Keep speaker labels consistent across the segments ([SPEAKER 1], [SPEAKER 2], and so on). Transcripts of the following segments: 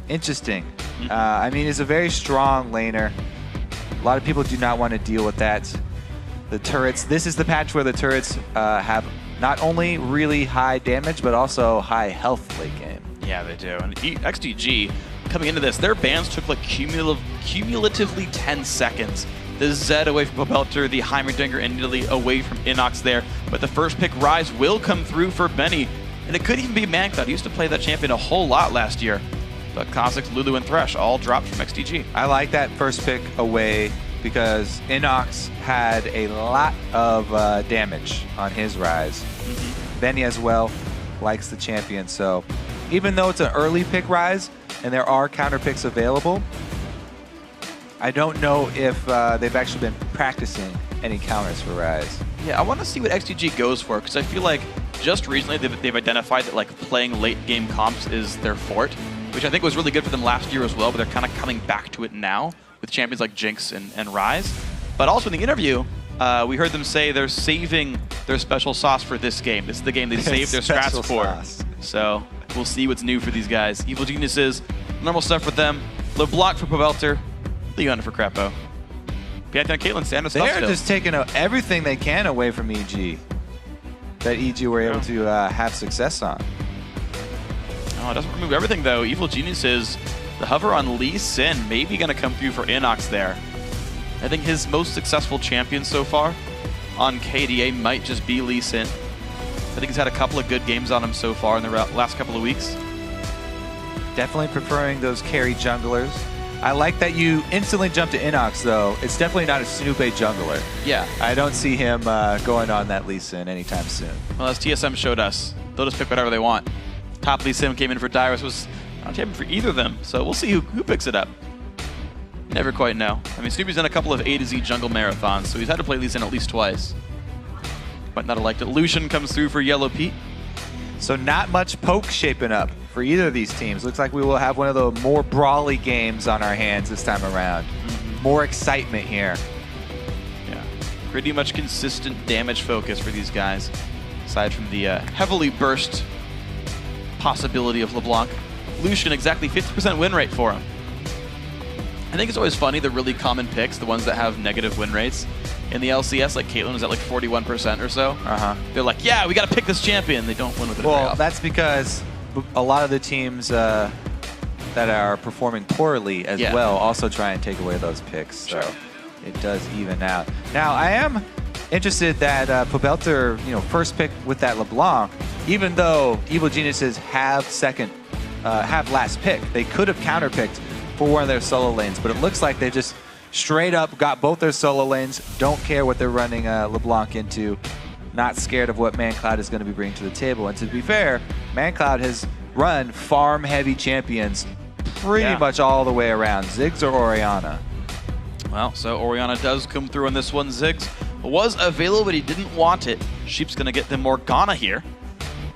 [SPEAKER 1] interesting. I mean, he's a very strong laner. A lot of people do not want to deal with that. The turrets, this is the patch where the turrets have not only really high damage, but also high health late game.
[SPEAKER 2] Yeah, they do. And XDG, coming into this, their bans took like cumulatively 10 seconds. The Zed away from Pobelter, the Heimerdinger and Italy away from Inox there. But the first pick, Rise, will come through for Benny. And it could even be Mancloud. He used to play that champion a whole lot last year. But Kha'Zix, Lulu, and Thresh all dropped from XDG.
[SPEAKER 1] I like that first pick away because Inox had a lot of damage on his Rise. Benny as well likes the champion. So even though it's an early pick Rise and there are counter picks available, I don't know if they've actually been practicing any counters for Rise.
[SPEAKER 2] Yeah, I want to see what XDG goes for, because I feel like just recently they've identified that like playing late game comps is their fort, which I think was really good for them last year as well, but they're kind of coming back to it now with champions like Jinx and Rise. But also in the interview, we heard them say they're saving their special sauce for this game. This is the game they saved their strats for. So we'll see what's new for these guys. Evil Geniuses, normal stuff for them. LeBlanc for Pobelter. Leon for Crepo. Pantheon, Caitlyn, standard stuff
[SPEAKER 1] They're
[SPEAKER 2] still.
[SPEAKER 1] just taking everything they can away from EG. That EG were able to have success on.
[SPEAKER 2] Oh, it doesn't remove everything though. Evil Geniuses, the hover on Lee Sin, maybe going to come through for Inox there. I think his most successful champion so far on KDA might just be Lee Sin. I think he's had a couple of good games on him so far in the last couple of weeks.
[SPEAKER 1] Definitely preferring those carry junglers. I like that you instantly jump to Inox, though. It's definitely not a Snoop jungler.
[SPEAKER 2] Yeah.
[SPEAKER 1] I don't see him going on that Lee Sin anytime soon.
[SPEAKER 2] Well, as TSM showed us, they'll just pick whatever they want. Top Lee Sin came in for Dyrus, was not champion for either of them, so we'll see who picks it up. Never quite know. I mean, Snoopy's done a couple of A to Z jungle marathons, so he's had to play Lee Sin at least twice. Might not have liked it. Lucian comes through for Yellow Pete.
[SPEAKER 1] So not much poke shaping up for either of these teams. Looks like we will have one of the more brawly games on our hands this time around. More excitement here.
[SPEAKER 2] Yeah, pretty much consistent damage focus for these guys, aside from the heavily burst possibility of LeBlanc. Lucian, exactly 50% win rate for him. I think it's always funny, the really common picks, the ones that have negative win rates. In the LCS, like Caitlyn was at like 41% or so. They're like, yeah, we got to pick this champion. They don't win with it.
[SPEAKER 1] Well, that's because a lot of the teams that are performing poorly as well also try and take away those picks. So it does even out. Now, I am interested that Pobelter, first pick with that LeBlanc, even though Evil Geniuses have last pick, they could have counterpicked for one of their solo lanes, but it looks like they just straight up got both their solo lanes, don't care what they're running LeBlanc into, not scared of what Mancloud is going to be bringing to the table. And to be fair, Mancloud has run farm-heavy champions pretty much all the way around, Ziggs or Orianna.
[SPEAKER 2] Well, so Orianna does come through on this one. Ziggs was available, but he didn't want it. Sheep's going to get the Morgana here.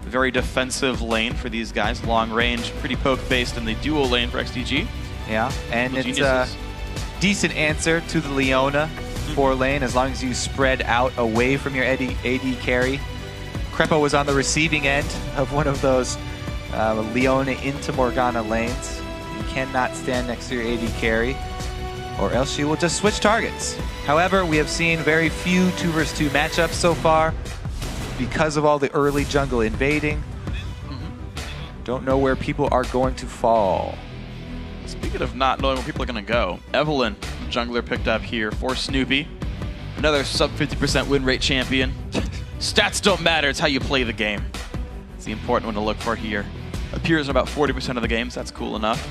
[SPEAKER 2] Very defensive lane for these guys, long range, pretty poke-based in the duo lane for XDG.
[SPEAKER 1] Yeah, and it's a decent answer to the Leona 4 lane as long as you spread out away from your AD carry. Crepo was on the receiving end of one of those Leona into Morgana lanes. You cannot stand next to your AD carry or else she will just switch targets. However, we have seen very few 2 versus 2 matchups so far because of all the early jungle invading. Don't know where people are going to fall.
[SPEAKER 2] Speaking of not knowing where people are going to go, Evelyn, jungler picked up here for Snoopy. Another sub 50% win rate champion. Stats don't matter, it's how you play the game. It's the important one to look for here. Appears in about 40% of the games, that's cool enough.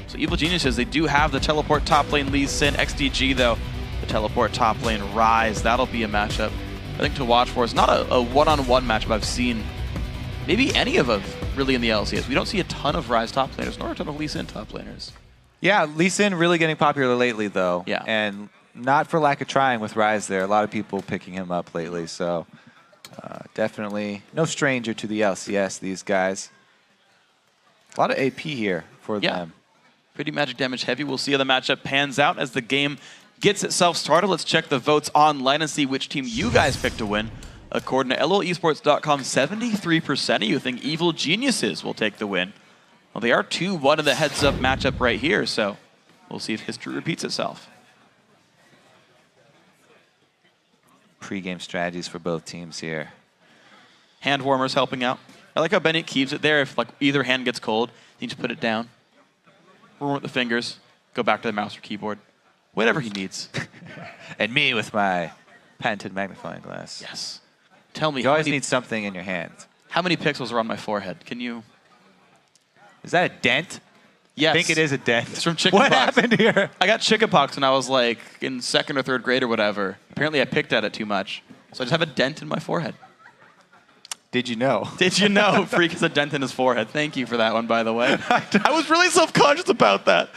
[SPEAKER 2] So Evil Geniuses, they do have the teleport top lane Lee Sin. XDG though, the teleport top lane Rise. That'll be a matchup I think to watch for. It's not a one-on-one matchup I've seen maybe any of them really in the LCS. We don't see a ton of Rise top laners, nor a ton of Lee Sin top laners.
[SPEAKER 1] Yeah, Lee Sin really getting popular lately, though.
[SPEAKER 2] Yeah.
[SPEAKER 1] And not for lack of trying with Rise there. A lot of people picking him up lately, so definitely no stranger to the LCS, these guys. A lot of AP here for them.
[SPEAKER 2] Pretty magic damage heavy. We'll see how the matchup pans out as the game gets itself started. Let's check the votes online and see which team you guys picked to win. According to LOLesports.com, 73% of you think Evil Geniuses will take the win. Well, they are 2-1 in the heads-up matchup right here, so we'll see if history repeats itself.
[SPEAKER 1] Pre-game strategies for both teams here.
[SPEAKER 2] Hand warmers helping out. I like how Bennett keeps it there. If like either hand gets cold, you just put it down. Warm with the fingers. Go back to the mouse or keyboard. Whatever he needs.
[SPEAKER 1] And me with my patented magnifying glass.
[SPEAKER 2] Yes. Tell me.
[SPEAKER 1] You always need something in your hand.
[SPEAKER 2] How many pixels are on my forehead? Can you?
[SPEAKER 1] Is that a dent?
[SPEAKER 2] Yes.
[SPEAKER 1] I think it is a dent.
[SPEAKER 2] It's from chickenpox.
[SPEAKER 1] What happened here?
[SPEAKER 2] I got chickenpox when I was like in 2nd or 3rd grade or whatever. Apparently I picked at it too much. So I just have a dent in my forehead.
[SPEAKER 1] Did you know?
[SPEAKER 2] Did you know Freak has a dent in his forehead? Thank you for that one, by the way. I was really self-conscious about that.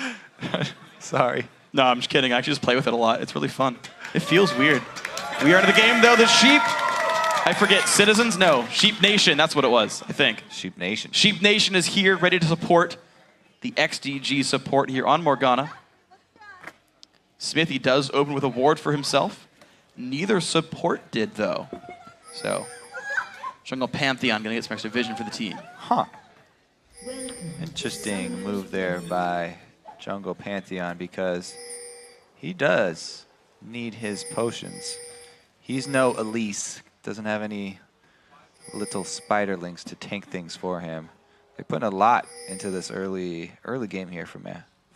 [SPEAKER 1] Sorry.
[SPEAKER 2] No, I'm just kidding. I actually just play with it a lot. It's really fun. It feels weird. We are in the game, though. The Sheep. I forget. Citizens? No. Sheep Nation. That's what it was, I think.
[SPEAKER 1] Sheep Nation.
[SPEAKER 2] Sheep Nation is here, ready to support the XDG support here on Morgana. Smithy does open with a ward for himself. Neither support did, though. So, Jungle Pantheon going to get some extra vision for the team.
[SPEAKER 1] Huh. Interesting move there by Jungle Pantheon because he does need his potions. He's no Elise. Doesn't have any little spiderlings to tank things for him. They're putting a lot into this early game here from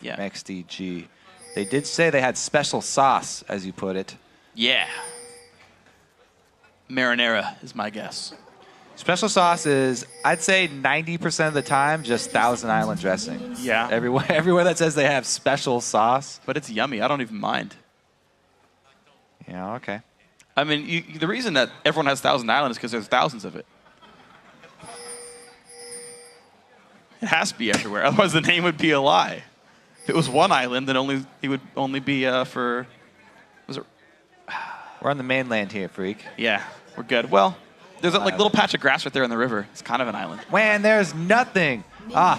[SPEAKER 1] XDG. They did say they had special sauce, as you put it.
[SPEAKER 2] Yeah. Marinara is my guess.
[SPEAKER 1] Special sauce is, I'd say 90% of the time, just Thousand Island dressing.
[SPEAKER 2] Yeah.
[SPEAKER 1] Everywhere that says they have special sauce.
[SPEAKER 2] But it's yummy. I don't even mind.
[SPEAKER 1] Yeah, okay.
[SPEAKER 2] I mean, the reason that everyone has Thousand Island is because there's thousands of it. It has to be everywhere. Otherwise, the name would be a lie. If it was one island, then it would only be for... Was it?
[SPEAKER 1] We're on the mainland here, Freak.
[SPEAKER 2] Yeah, we're good. Well, there's a little patch of grass right there in the river. It's kind of an island.
[SPEAKER 1] Man, there's nothing.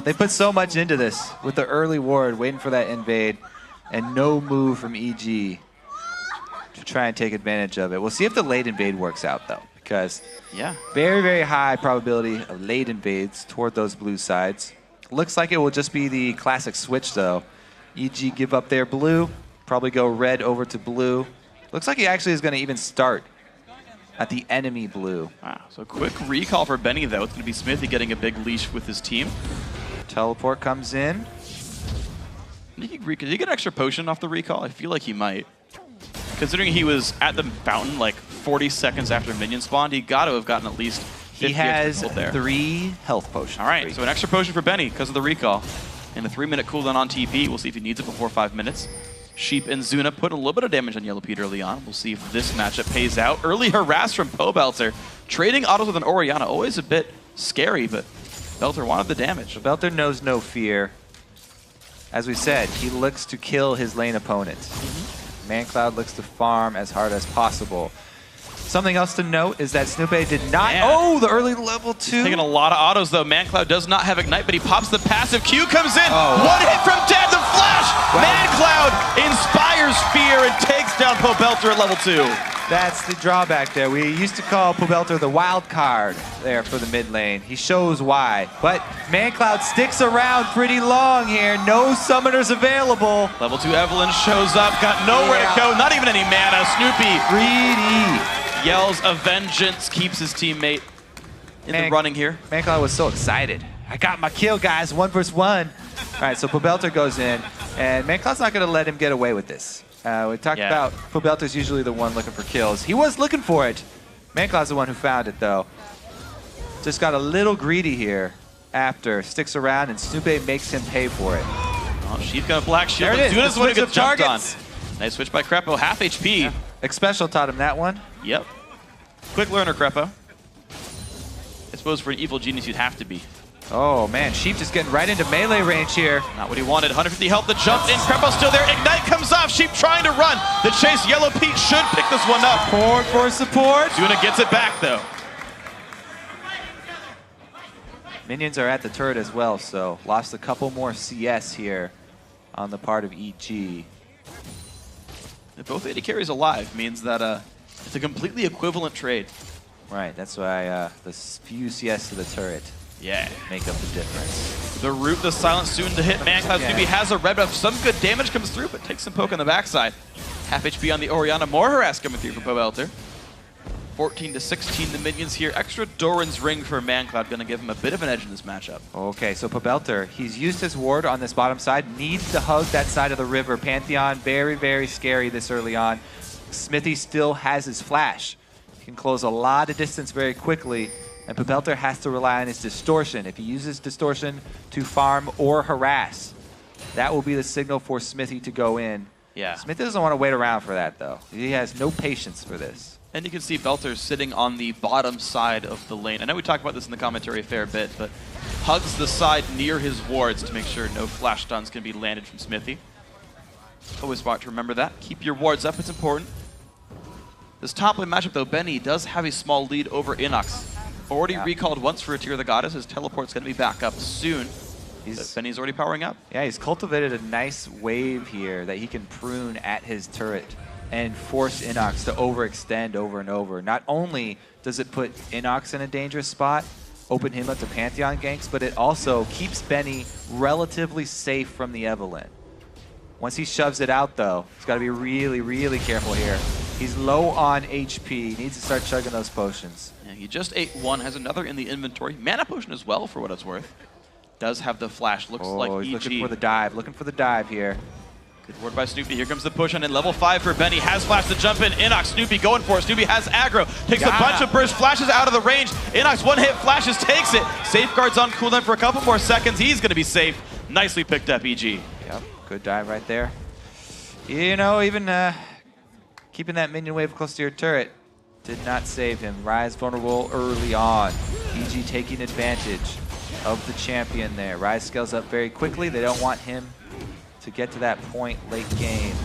[SPEAKER 1] They put so much into this with the early ward, waiting for that invade, and no move from EG to try and take advantage of it. We'll see if the late invade works out, though, because very, very high probability of late invades toward those blue sides. Looks like it will just be the classic switch, though. EG give up their blue, probably go red over to blue. Looks like he actually is going to even start at the enemy blue.
[SPEAKER 2] Wow, so quick recall for Benny, though. It's going to be Smithy getting a big leash with his team.
[SPEAKER 1] Teleport comes in.
[SPEAKER 2] Did he get an extra potion off the recall? I feel like he might. Considering he was at the fountain like 40 seconds after minion spawned, he got to have gotten at least 50
[SPEAKER 1] He has
[SPEAKER 2] there.
[SPEAKER 1] 3 health potions.
[SPEAKER 2] All right, so an extra potion for Benny because of the recall. And a 3-minute cooldown on TP. We'll see if he needs it before 5 minutes. Sheep and Zuna put a little bit of damage on Yellow Pete early on. We'll see if this matchup pays out. Early harass from Belter. Trading autos with an Orianna, always a bit scary, but Belter wanted the damage.
[SPEAKER 1] Belter knows no fear. As we said, he looks to kill his lane opponent. ManCloud looks to farm as hard as possible. Something else to note is that Snoopy did not... Oh, the early level 2.
[SPEAKER 2] He's taking a lot of autos, though. ManCloud does not have Ignite, but he pops the passive. Q comes in. One hit from Dead, the flash! Wow. ManCloud inspires fear and takes down Pobelter at level 2.
[SPEAKER 1] That's the drawback there. We used to call Pobelter the wild card there for the mid lane. He shows why. But ManCloud sticks around pretty long here. No summoners available.
[SPEAKER 2] Level 2 Evelyn shows up. Got nowhere to go. Not even any mana. Snoopy.
[SPEAKER 1] Greedy.
[SPEAKER 2] Yells a vengeance. Keeps his teammate in the running here.
[SPEAKER 1] ManCloud was so excited. I got my kill, guys. 1 versus 1. All right, so Pobelter goes in. And ManCloud's not going to let him get away with this. We talked about Pobelter's usually the one looking for kills. He was looking for it. ManCloud's the one who found it, though. Just got a little greedy here after. Sticks around, and Snoopy makes him pay for it.
[SPEAKER 2] Oh, she's got a black shield.
[SPEAKER 1] There it is.
[SPEAKER 2] Zuna's the one who gets jumped on.
[SPEAKER 1] Targets.
[SPEAKER 2] Nice switch by Crepo. Half HP.
[SPEAKER 1] Yeah. Xpecial taught him that one.
[SPEAKER 2] Yep. Quick learner, Crepo. I suppose for an evil genius, you'd have to be.
[SPEAKER 1] Oh, man. Sheep just getting right into melee range here.
[SPEAKER 2] Not what he wanted. 150 health. The jump in. Crepo's still there. Ignite comes off. Sheep trying to run. The chase. Yellow Pete should pick this one up.
[SPEAKER 1] Support for support.
[SPEAKER 2] Zuna gets it back, though.
[SPEAKER 1] Minions are at the turret as well, so lost a couple more CS here on the part of EG.
[SPEAKER 2] If both AD carries alive means that it's a completely equivalent trade.
[SPEAKER 1] Right, that's why the few CS to the turret make up the difference.
[SPEAKER 2] The root, the silence soon to hit. ManCloud Snoopy has a red buff. Some good damage comes through, but takes some poke on the backside. Half HP on the Orianna. More harass coming through from Pobelter. 14 to 16 the minions here. Extra Doran's Ring for ManCloud, gonna give him a bit of an edge in this matchup.
[SPEAKER 1] Okay, so Pobelter, he's used his ward on this bottom side, needs to hug that side of the river. Pantheon, very, very scary this early on. Smithy still has his flash. He can close a lot of distance very quickly, and Pobelter has to rely on his distortion. If he uses distortion to farm or harass, that will be the signal for Smithy to go in.
[SPEAKER 2] Yeah.
[SPEAKER 1] Smithy doesn't want to wait around for that, though. He has no patience for this.
[SPEAKER 2] And you can see Belter sitting on the bottom side of the lane. I know we talked about this in the commentary a fair bit, but hugs the side near his wards to make sure no flash stuns can be landed from Smithy. Always smart to remember that. Keep your wards up, it's important. This top lane matchup, though, Benny does have a small lead over Inox. Already recalled once for a Tear of the Goddess. His teleport's going to be back up soon. Benny's already powering up.
[SPEAKER 1] Yeah, he's cultivated a nice wave here that he can prune at his turret and force Inox to overextend over and over. Not only does it put Inox in a dangerous spot, open him up to Pantheon ganks, but it also keeps Benny relatively safe from the Evelyn. Once he shoves it out, though, he's got to be really, really careful here. He's low on HP, needs to start chugging those potions.
[SPEAKER 2] Yeah, he just ate one, has another in the inventory. Mana potion as well, for what it's worth. Does have the flash, looks like EG.
[SPEAKER 1] He's looking for the dive here.
[SPEAKER 2] Good word by Snoopy. Here comes the push on in level 5 for Benny. Has flash to jump in. Inox, Snoopy going for it. Snoopy has aggro. Takes a bunch of burst, flashes out of the range. Inox one hit, flashes, takes it. Safeguards on cooldown for a couple more seconds. He's going to be safe. Nicely picked up, EG.
[SPEAKER 1] Yep, good dive right there. You know, even keeping that minion wave close to your turret did not save him. Ryze vulnerable early on. EG taking advantage of the champion there. Ryze scales up very quickly. They don't want him to get to that point late game.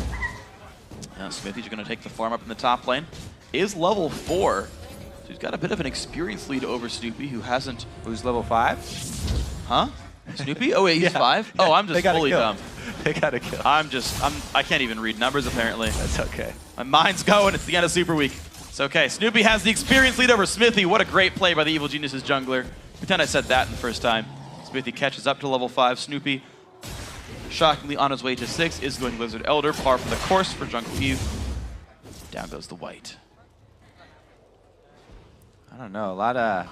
[SPEAKER 2] Now Smithy's going to take the farm up in the top lane. Is level 4. So he's got a bit of an experience lead over Snoopy, who hasn't...
[SPEAKER 1] Who's level 5?
[SPEAKER 2] Huh? Snoopy? Oh wait, he's 5? Oh, I'm just fully dumb.
[SPEAKER 1] They got a kill.
[SPEAKER 2] I can't even read numbers apparently.
[SPEAKER 1] That's okay.
[SPEAKER 2] My mind's going, it's the end of Super Week. It's okay. Snoopy has the experience lead over Smithy. What a great play by the Evil Genius's jungler. Pretend I said that in the first time. Smithy catches up to level 5. Snoopy, shockingly on his way to 6, is going Lizard Elder, par for the course for Jungle Eve. Down goes the white.
[SPEAKER 1] I don't know, a lot of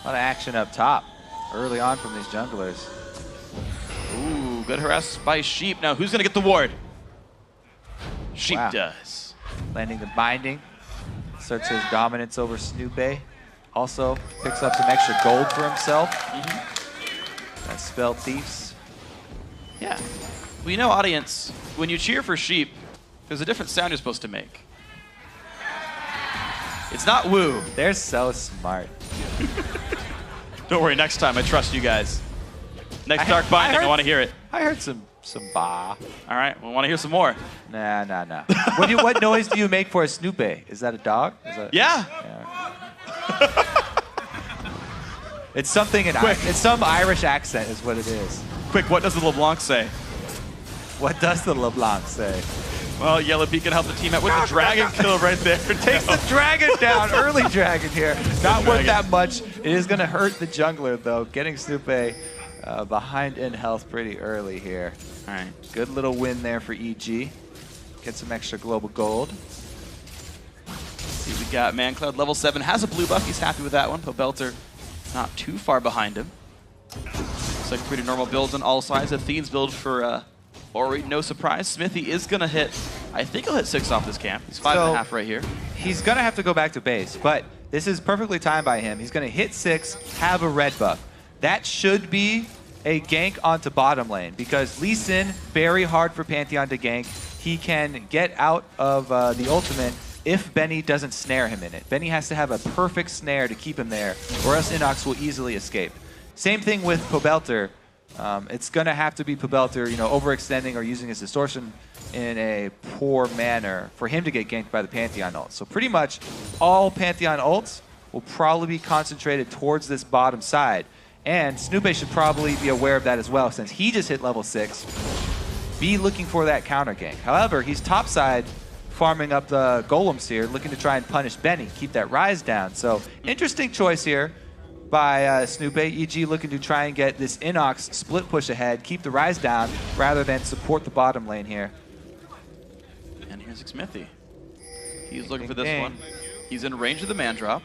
[SPEAKER 1] action up top early on from these junglers.
[SPEAKER 2] Ooh, good harass by Sheep. Now who's gonna get the ward? Sheep does.
[SPEAKER 1] Landing the binding, asserts his dominance over Snoopy. Also picks up some extra gold for himself. That spell thieves.
[SPEAKER 2] Yeah. Well, you know, audience, when you cheer for Sheep, there's a different sound you're supposed to make. It's not woo.
[SPEAKER 1] They're so smart.
[SPEAKER 2] Don't worry, next time, I trust you guys. Next Dark Binding, I want to hear it.
[SPEAKER 1] I heard some ba.
[SPEAKER 2] All right, we want to hear some more.
[SPEAKER 1] Nah. What noise do you make for a Snoopy? Is that a dog?
[SPEAKER 2] Yeah.
[SPEAKER 1] It's something it's some Irish accent is what it is.
[SPEAKER 2] Quick, what does the LeBlanc say?
[SPEAKER 1] What does the LeBlanc say?
[SPEAKER 2] Well, Yellow Pea can help the team out with the dragon kill right there.
[SPEAKER 1] Takes the dragon down, early dragon here. Not worth that much. It is going to hurt the jungler, though. Getting Snoopy behind in health pretty early here.
[SPEAKER 2] All right.
[SPEAKER 1] Good little win there for EG. Get some extra global gold.
[SPEAKER 2] See, we got ManCloud level 7, has a blue buff. He's happy with that one. Pobelter not too far behind him. Looks like pretty normal builds on all sides. Athene's build for Ori, no surprise. Smithy is going to hit, I think he'll hit 6 off this camp. He's 5.5 right here.
[SPEAKER 1] He's going to have to go back to base, but this is perfectly timed by him. He's going to hit 6, have a red buff. That should be a gank onto bottom lane because Lee Sin, very hard for Pantheon to gank. He can get out of the ultimate if Benny doesn't snare him in it. Benny has to have a perfect snare to keep him there, or else Inox will easily escape. Same thing with Pobelter. It's going to have to be Pobelter, overextending or using his distortion in a poor manner for him to get ganked by the Pantheon ults. So pretty much all Pantheon ults will probably be concentrated towards this bottom side. And Snoopy should probably be aware of that as well, since he just hit level 6. Be looking for that counter gank. However, he's topside farming up the golems here, looking to try and punish Benny, keep that Ryze down. So interesting choice here. by Snoopy. EG looking to try and get this Inox split push ahead, keep the Rise down, rather than support the bottom lane here.
[SPEAKER 2] And here's Xmithy. He's looking for this one. He's in range of the man drop.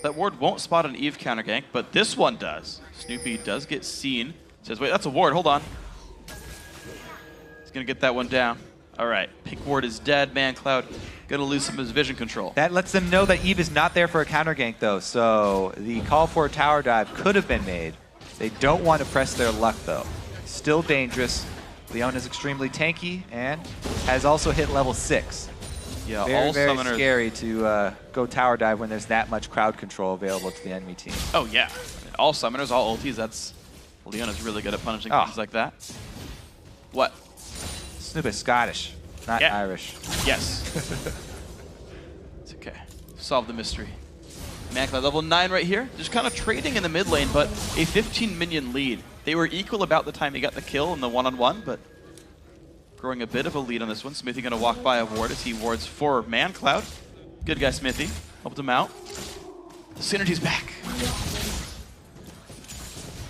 [SPEAKER 2] That ward won't spot an Eve counter gank, but this one does. Snoopy does get seen. Says, wait, that's a ward, hold on. He's gonna get that one down. All right, pink ward is dead. ManCloud gonna lose some of his vision control.
[SPEAKER 1] That lets them know that Eve is not there for a counter gank though, so the call for a tower dive could have been made. They don't want to press their luck though. Still dangerous. Leona is extremely tanky and has also hit level 6.
[SPEAKER 2] Yeah,
[SPEAKER 1] very, very scary to go tower dive when there's that much crowd control available to the enemy team.
[SPEAKER 2] Oh yeah, all summoners, all ultis, that's... Leona's really good at punishing things like that. What?
[SPEAKER 1] Snoop is Scottish, not Irish.
[SPEAKER 2] Yes. It's okay. Solve the mystery. ManCloud level 9 right here. Just kind of trading in the mid lane, but a 15 minion lead. They were equal about the time he got the kill in the one-on-one, but growing a bit of a lead on this one. Smithy gonna walk by a ward as he wards for ManCloud. Good guy Smithy. Helped him out. The synergy's back.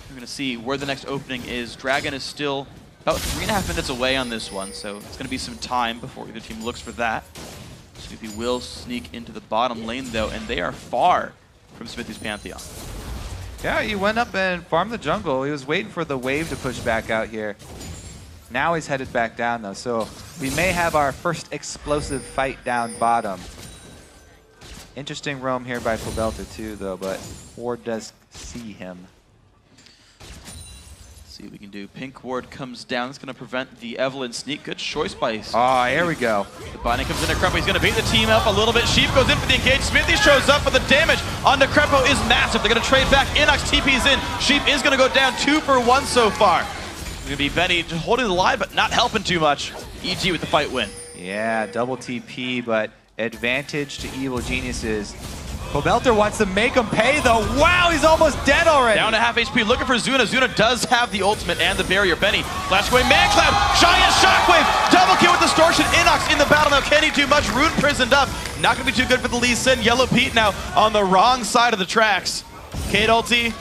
[SPEAKER 2] We're gonna see where the next opening is. Dragon is still about 3.5 minutes away on this one, so it's gonna be some time before either team looks for that. Snoopy will sneak into the bottom lane though, and they are far from Smithy's Pantheon.
[SPEAKER 1] Yeah, he went up and farmed the jungle. He was waiting for the wave to push back out here. Now he's headed back down though, so we may have our first explosive fight down bottom. Interesting roam here by Pobelter too though, but Ward does see him.
[SPEAKER 2] See what we can do. Pink ward comes down. It's going to prevent the Evelyn sneak. Good choice by...
[SPEAKER 1] Oh, here we go.
[SPEAKER 2] The binding comes in. Decrepo. He's going to beat the team up a little bit. Sheep goes in for the engage. Smithy shows up, but the damage on Decrepo is massive. They're going to trade back. Inox TP's in. Sheep is going to go down 2 for 1 so far. It's going to be Benny just holding the line, but not helping too much. EG with the fight win.
[SPEAKER 1] Yeah, double TP, but advantage to Evil Geniuses. Pobelter wants to make him pay though. Wow, he's almost dead already.
[SPEAKER 2] Down to half HP, looking for Zuna. Zuna does have the ultimate and the barrier. Benny, flash away, ManCloud, giant shockwave, double kill with distortion. Inox in the battle now, can he do much? Rune prisoned up, not gonna be too good for the Lee Sin. Yellow Pete now on the wrong side of the tracks. Kate ulti,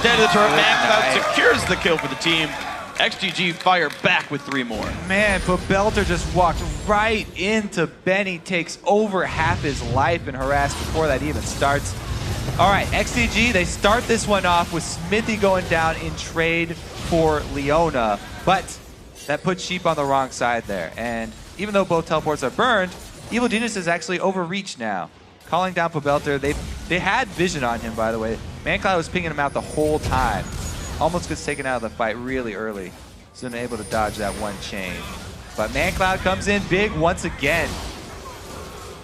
[SPEAKER 2] dead to the turret. ManCloud secures the kill for the team. XDG fire back with 3 more.
[SPEAKER 1] Man, Pobelter just walked right into Benny, takes over half his life and harassed before that even starts. All right, XDG, they start this one off with Smithy going down in trade for Leona, but that puts Sheep on the wrong side there. And even though both teleports are burned, Evil Genius is actually overreached now. Calling down Pobelter, they had vision on him, by the way. ManCloud was pinging him out the whole time. Almost gets taken out of the fight really early. So unable to dodge that one chain. But ManCloud comes in big once again.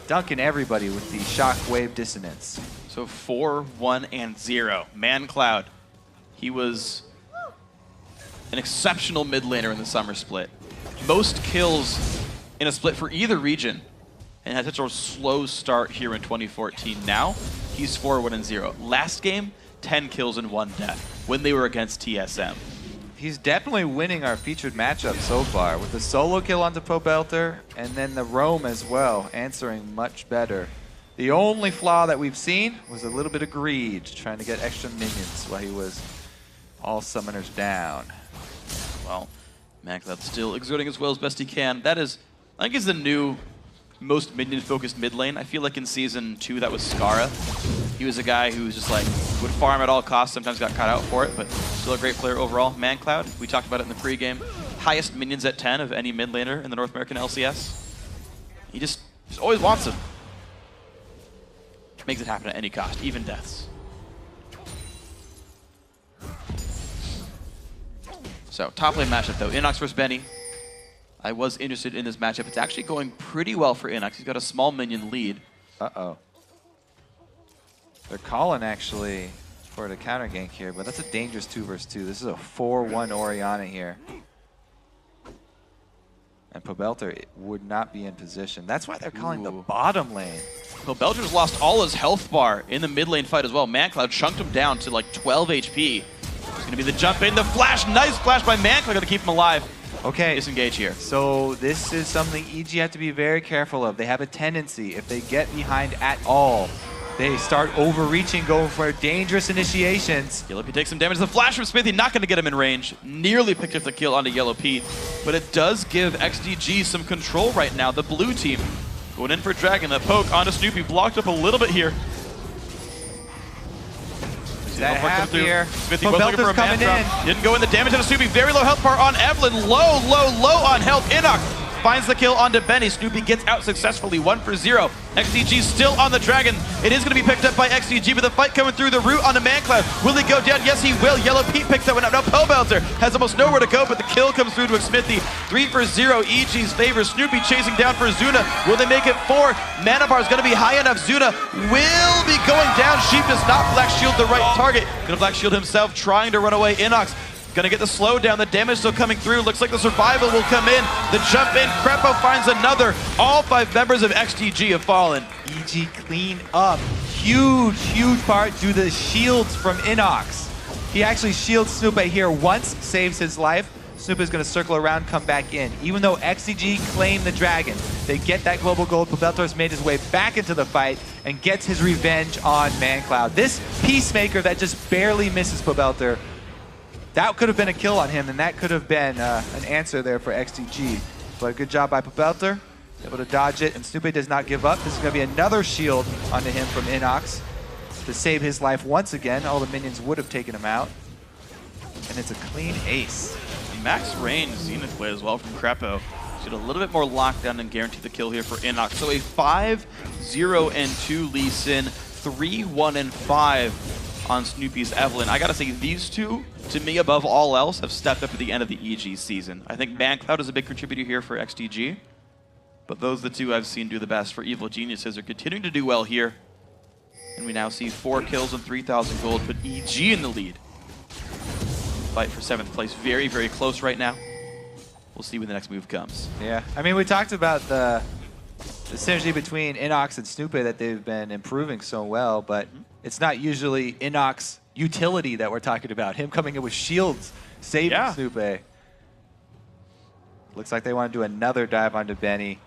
[SPEAKER 1] Dunking everybody with the shockwave dissonance.
[SPEAKER 2] So 4, 1, and 0. ManCloud. He was an exceptional mid laner in the summer split. Most kills in a split for either region. And had such a slow start here in 2014. Now, he's 4, 1, and 0. Last game, 10 kills and 1 death when they were against TSM.
[SPEAKER 1] He's definitely winning our featured matchup so far with the solo kill onto Pobelter and then the roam as well, answering much better. The only flaw that we've seen was a little bit of greed, trying to get extra minions while he was all summoners down.
[SPEAKER 2] Well, ManCloud still exerting his will as best he can. That is, I think, is the new most minion-focused mid lane. I feel like in Season 2 that was Skara. He was a guy who was just like, would farm at all costs, sometimes got caught out for it, but still a great player overall. ManCloud, we talked about it in the pregame. Highest minions at 10 of any mid laner in the North American LCS. He just always wants them. Makes it happen at any cost, even deaths. So, top lane matchup though, Inox versus Benny. I was interested in this matchup. It's actually going pretty well for Inox. He's got a small minion lead.
[SPEAKER 1] Uh-oh. They're calling actually for the counter gank here, but that's a dangerous 2 versus 2. This is a 4-1 Orianna here. And Pobelter would not be in position. That's why they're calling the bottom lane.
[SPEAKER 2] Pobelter's lost all his health bar in the mid lane fight as well. ManCloud chunked him down to like 12 HP. It's gonna be the jump in, the flash, nice flash by ManCloud, gonna keep him alive.
[SPEAKER 1] Okay,
[SPEAKER 2] disengage here.
[SPEAKER 1] So this is something EG have to be very careful of. They have a tendency, if they get behind at all, They start overreaching, going for dangerous initiations.
[SPEAKER 2] Yellow P takes some damage. The flash from Smithy, not going to get him in range. Nearly picked up the kill onto Yellow P, but it does give XDG some control right now. The blue team going in for Dragon. The poke onto Snoopy, blocked up a little bit here.
[SPEAKER 1] That half here.
[SPEAKER 2] Smithy was looking for a man drop. Didn't go in. The damage on Snoopy. Very low health bar on Evelyn. Low on health. Inox finds the kill onto Benny. Snoopy gets out successfully, 1 for 0. XDG still on the Dragon. It is going to be picked up by XDG, but the fight coming through the root onto ManCloud. Will he go down? Yes, he will. Yellow Pete picks that one up. Now Pobelter has almost nowhere to go, but the kill comes through to Smithy. 3 for 0. EG's favor. Snoopy chasing down for Zuna. Will they make it 4? Mana bar is going to be high enough. Zuna will be going down. Sheep does not Black Shield the right target. Going to Black Shield himself, trying to run away. Inox gonna get the slowdown. The damage still coming through. Looks like the survival will come in. The jump in. Crepo finds another. All 5 members of XDG have fallen.
[SPEAKER 1] EG clean up. Huge part due to the shields from Inox. He actually shields Snoopy here once, saves his life. Snoopy is gonna circle around, come back in. Even though XDG claim the Dragon, they get that global gold. Pobelter's made his way back into the fight and gets his revenge on ManCloud. This Peacemaker that just barely misses Pobelter, that could have been a kill on him, and that could have been an answer there for XDG. But good job by Pobelter, able to dodge it, and Snoopy does not give up. This is going to be another shield onto him from Inox to save his life once again. All the minions would have taken him out. And it's a clean ace.
[SPEAKER 2] Max range Zenith play as well from Crepo. Should a little bit more lockdown and guarantee the kill here for Inox. So a 5-0-2 Lee Sin, 3-1-5 on Snoopy's Evelyn. I gotta say, these two, to me above all else, have stepped up at the end of the EG season. I think ManCloud is a big contributor here for XDG, but those are the two I've seen do the best for Evil Geniuses are continuing to do well here. And we now see 4 kills and 3,000 gold, but EG in the lead. Fight for 7th place, very close right now. We'll see when the next move comes.
[SPEAKER 1] Yeah, I mean, we talked about the synergy between Inox and Snoopy, that they've been improving so well, but it's not usually Inox utility that we're talking about. Him coming in with shields, saving Snoopy. Looks like they want to do another dive onto Benny.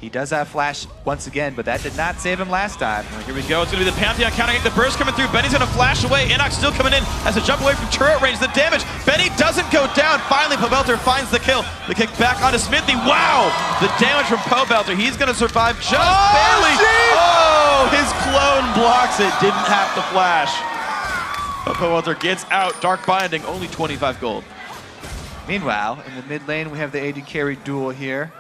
[SPEAKER 1] He does have flash once again, but that did not save him last time.
[SPEAKER 2] Here we go. It's going to be the Pantheon countering the burst coming through. Benny's going to flash away. Inox still coming in as a jump away from turret range. The damage. Benny doesn't go down. Finally, Pobelter finds the kill. The kick back onto Smithy. Wow! The damage from Pobelter. He's going to survive just barely. Oh! His clone blocks it. Didn't have to flash. But Pobelter gets out. Dark Binding. Only 25 gold.
[SPEAKER 1] Meanwhile, in the mid lane, we have the AD carry duel here.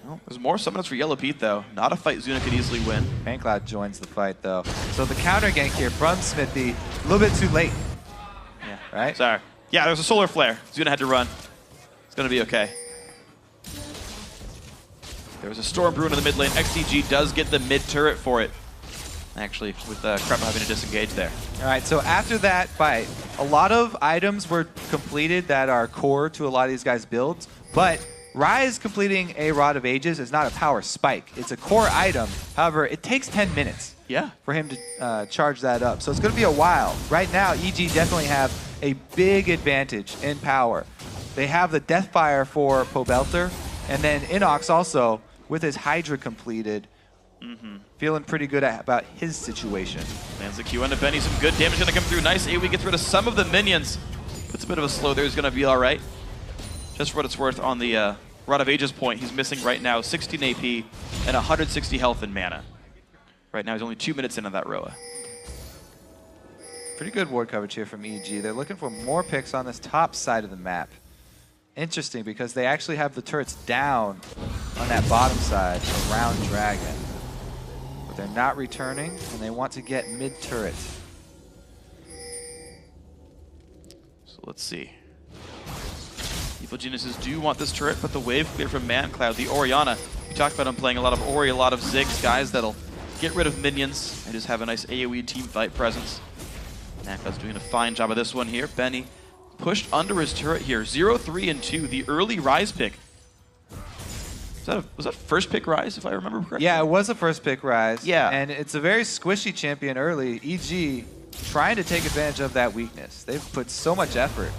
[SPEAKER 2] Well, there's more summoners for Yellow Pete, though. Not a fight Zuna could easily win.
[SPEAKER 1] ManCloud joins the fight, though. So the counter gank here from Smithy, a little bit too late.
[SPEAKER 2] Yeah.
[SPEAKER 1] Right?
[SPEAKER 2] Sorry. Yeah, there's a solar flare. Zuna had to run. It's going to be okay. There was a Storm Brew in the mid lane. XDG does get the mid turret for it. Actually, with Crepo having to disengage there.
[SPEAKER 1] All right, so after that fight, a lot of items were completed that are core to a lot of these guys' builds, but Rise completing a Rod of Ages is not a power spike. It's a core item. However, it takes 10 minutes for him to charge that up. So it's going to be a while. Right now, EG definitely have a big advantage in power. They have the Deathfire for Pobelter, and then Inox also, with his Hydra completed, feeling pretty good about his situation.
[SPEAKER 2] Lands the Q onto Benny. Some good damage going to come through. Nice AoE gets rid of some of the minions. Puts a bit of a slow there. He's going to be all right. Just for what it's worth, on the Rod of Ages point, he's missing right now 16 AP and 160 health and mana. Right now, he's only 2 minutes into that Roa.
[SPEAKER 1] Pretty good ward coverage here from EG. They're looking for more picks on this top side of the map. Interesting, because they actually have the turrets down on that bottom side around Dragon. But they're not returning, and they want to get mid-turret.
[SPEAKER 2] So let's see. Evil Geniuses do want this turret, but the wave clear from ManCloud, the Orianna. We talked about him playing a lot of Ori, a lot of Ziggs, guys that'll get rid of minions and just have a nice AoE team fight presence. ManCloud's doing a fine job of this one here. Benny pushed under his turret here. 0, 3, and 2, the early Rise pick. Was that first pick Rise, if I remember correctly?
[SPEAKER 1] Yeah, it was a first pick Rise.
[SPEAKER 2] Yeah.
[SPEAKER 1] And it's a very squishy champion early. EG trying to take advantage of that weakness. They've put so much effort.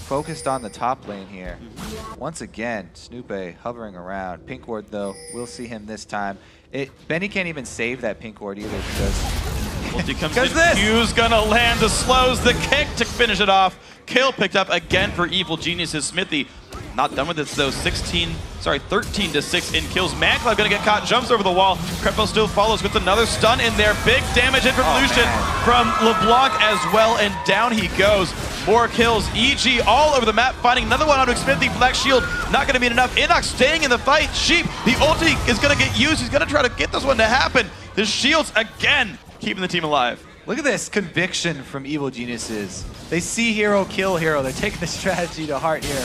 [SPEAKER 1] Focused on the top lane here. Once again, Snoopy hovering around. Pink ward, though, we'll see him this time. Benny can't even save that pink ward either because...
[SPEAKER 2] Ulti comes in, Q's gonna land the slows, the kick to finish it off. Kill picked up again for Evil Geniuses. Smithy not done with this though. 13 to 6 in kills. ManCloud gonna get caught, jumps over the wall. Krepo still follows with another stun in there. Big damage in from Lucian from LeBlanc as well, and down he goes. More kills. EG all over the map, finding another one out of Smithy. Black Shield not gonna be enough. Inox staying in the fight. Sheep, the ulti is gonna get used. He's gonna try to get this one to happen. The shields again keeping the team alive.
[SPEAKER 1] Look at this conviction from Evil Geniuses. They see hero, kill hero. They're taking the strategy to heart here.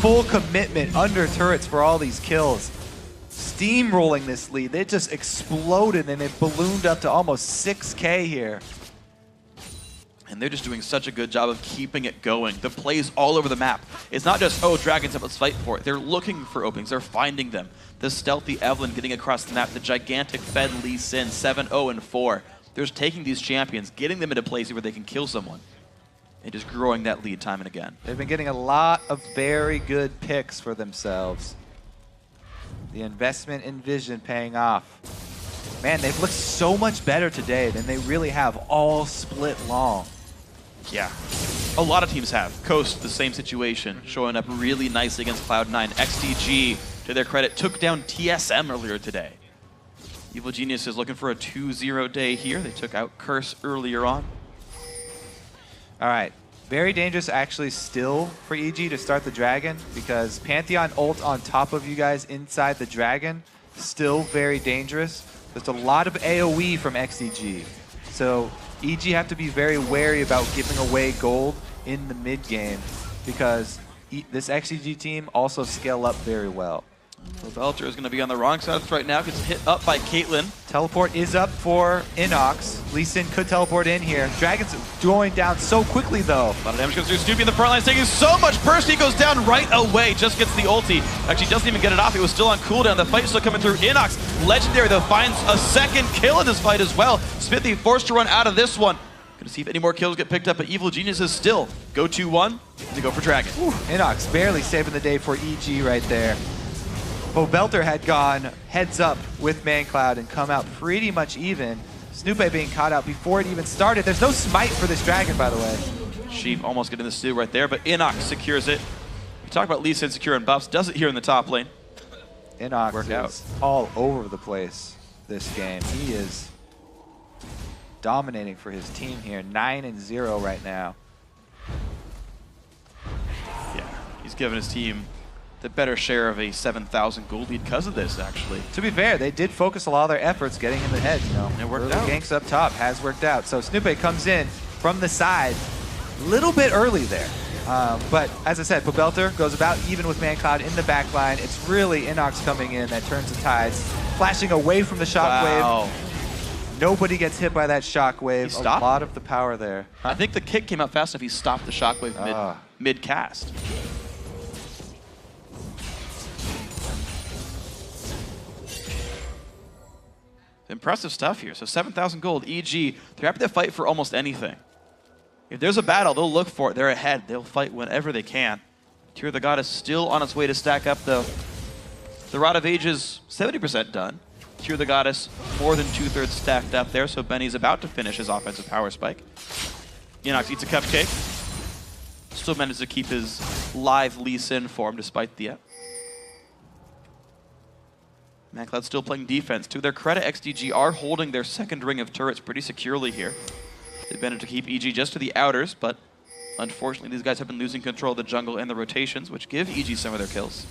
[SPEAKER 1] Full commitment under turrets for all these kills. Steamrolling this lead. They just exploded and they ballooned up to almost 6K here.
[SPEAKER 2] And they're just doing such a good job of keeping it going. The plays all over the map. It's not just, oh, Dragon's up, let's fight for it. They're looking for openings. They're finding them. The stealthy Evelyn getting across the map. The gigantic Fed Lee Sin, 7-0-4. They're just taking these champions, getting them into places where they can kill someone, and just growing that lead time and again.
[SPEAKER 1] They've been getting a lot of very good picks for themselves. The investment in vision paying off. Man, they've looked so much better today than they really have all split long.
[SPEAKER 2] Yeah, a lot of teams have. Coast, the same situation, showing up really nicely against Cloud9. XDG, to their credit, took down TSM earlier today. Evil Genius is looking for a 2-0 day here. They took out Curse earlier on.
[SPEAKER 1] All right, very dangerous actually still for EG to start the Dragon because Pantheon ult on top of you guys inside the Dragon, still very dangerous. There's a lot of AoE from XDG. So EG have to be very wary about giving away gold in the mid game because this XDG team also scale up very well.
[SPEAKER 2] Belter is going to be on the wrong side of this right now. Gets hit up by Caitlyn.
[SPEAKER 1] Teleport is up for Inox. Lee Sin could teleport in here. Dragon's going down so quickly though.
[SPEAKER 2] A lot of damage goes through. Snoopy in the front line, taking so much burst. He goes down right away. Just gets the ulti. Actually doesn't even get it off. He was still on cooldown. The fight still coming through. Inox, legendary though, finds a second kill in this fight as well. Smithy forced to run out of this one. Gonna see if any more kills get picked up, but Evil Geniuses still go 2-1. They go for Dragon.
[SPEAKER 1] Inox barely saving the day for EG right there. Belter had gone heads up with ManCloud and come out pretty much even. Snoopy being caught out before it even started. There's no smite for this Dragon, by the way.
[SPEAKER 2] Sheep almost getting the steal right there, but Inox secures it. We talk about Lee Sin securing buffs. Does it here in the top lane.
[SPEAKER 1] Inox is all over the place this game. He is dominating for his team here. 9-0 right now.
[SPEAKER 2] Yeah, he's giving his team the better share of a 7,000 gold lead because of this, actually.
[SPEAKER 1] To be fair, they did focus a lot of their efforts getting him ahead, you know.
[SPEAKER 2] It worked out.
[SPEAKER 1] Ganks up top has worked out. So Snoopy comes in from the side a little bit early there. But as I said, Belter goes about even with ManCloud in the back line. It's really Inox coming in that turns the tides. Flashing away from the shockwave.
[SPEAKER 2] Wow.
[SPEAKER 1] Nobody gets hit by that shockwave. A lot of the power there.
[SPEAKER 2] I think the kick came out fast enough. He stopped the shockwave mid-cast. Impressive stuff here. So 7,000 gold. EG, they're happy to fight for almost anything. If there's a battle, they'll look for it. They're ahead. They'll fight whenever they can. Tear of the Goddess still on its way to stack up, though. The Rod of Ages, 70% done. Tear of the Goddess, more than 2/3 stacked up there, so Benny's about to finish his offensive power spike. Inox eats a cupcake. Still managed to keep his live Lee Sin form despite the ManCloud still playing defense. To their credit, XDG are holding their second ring of turrets pretty securely here. They've managed to keep EG just to the outers, but unfortunately these guys have been losing control of the jungle and the rotations, which give EG some of their kills.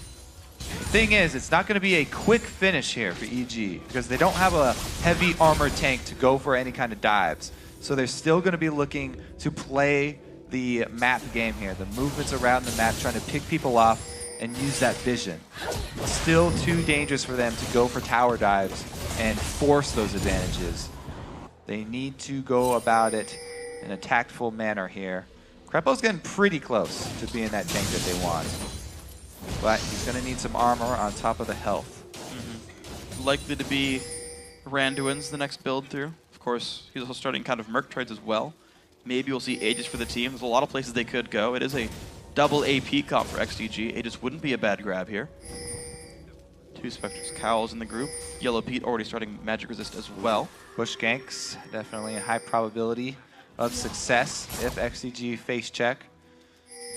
[SPEAKER 1] The thing is, it's not going to be a quick finish here for EG because they don't have a heavy armor tank to go for any kind of dives. So they're still going to be looking to play the map game here, the movements around the map, trying to pick people off and use that vision. It's still too dangerous for them to go for tower dives and force those advantages. They need to go about it in a tactful manner here. Krepo's getting pretty close to being that tank that they want. But he's going to need some armor on top of the health.
[SPEAKER 2] Likely to be Randuin's the next build through. Of course, he's also starting kind of Merc trades as well. Maybe we'll see Aegis for the team. There's a lot of places they could go. It is a double AP comp for XDG. Aegis wouldn't be a bad grab here. 2 Spectre's Cowls in the group. Yellow Pete already starting Magic Resist as well.
[SPEAKER 1] Bush ganks, definitely a high probability of success if XDG face check.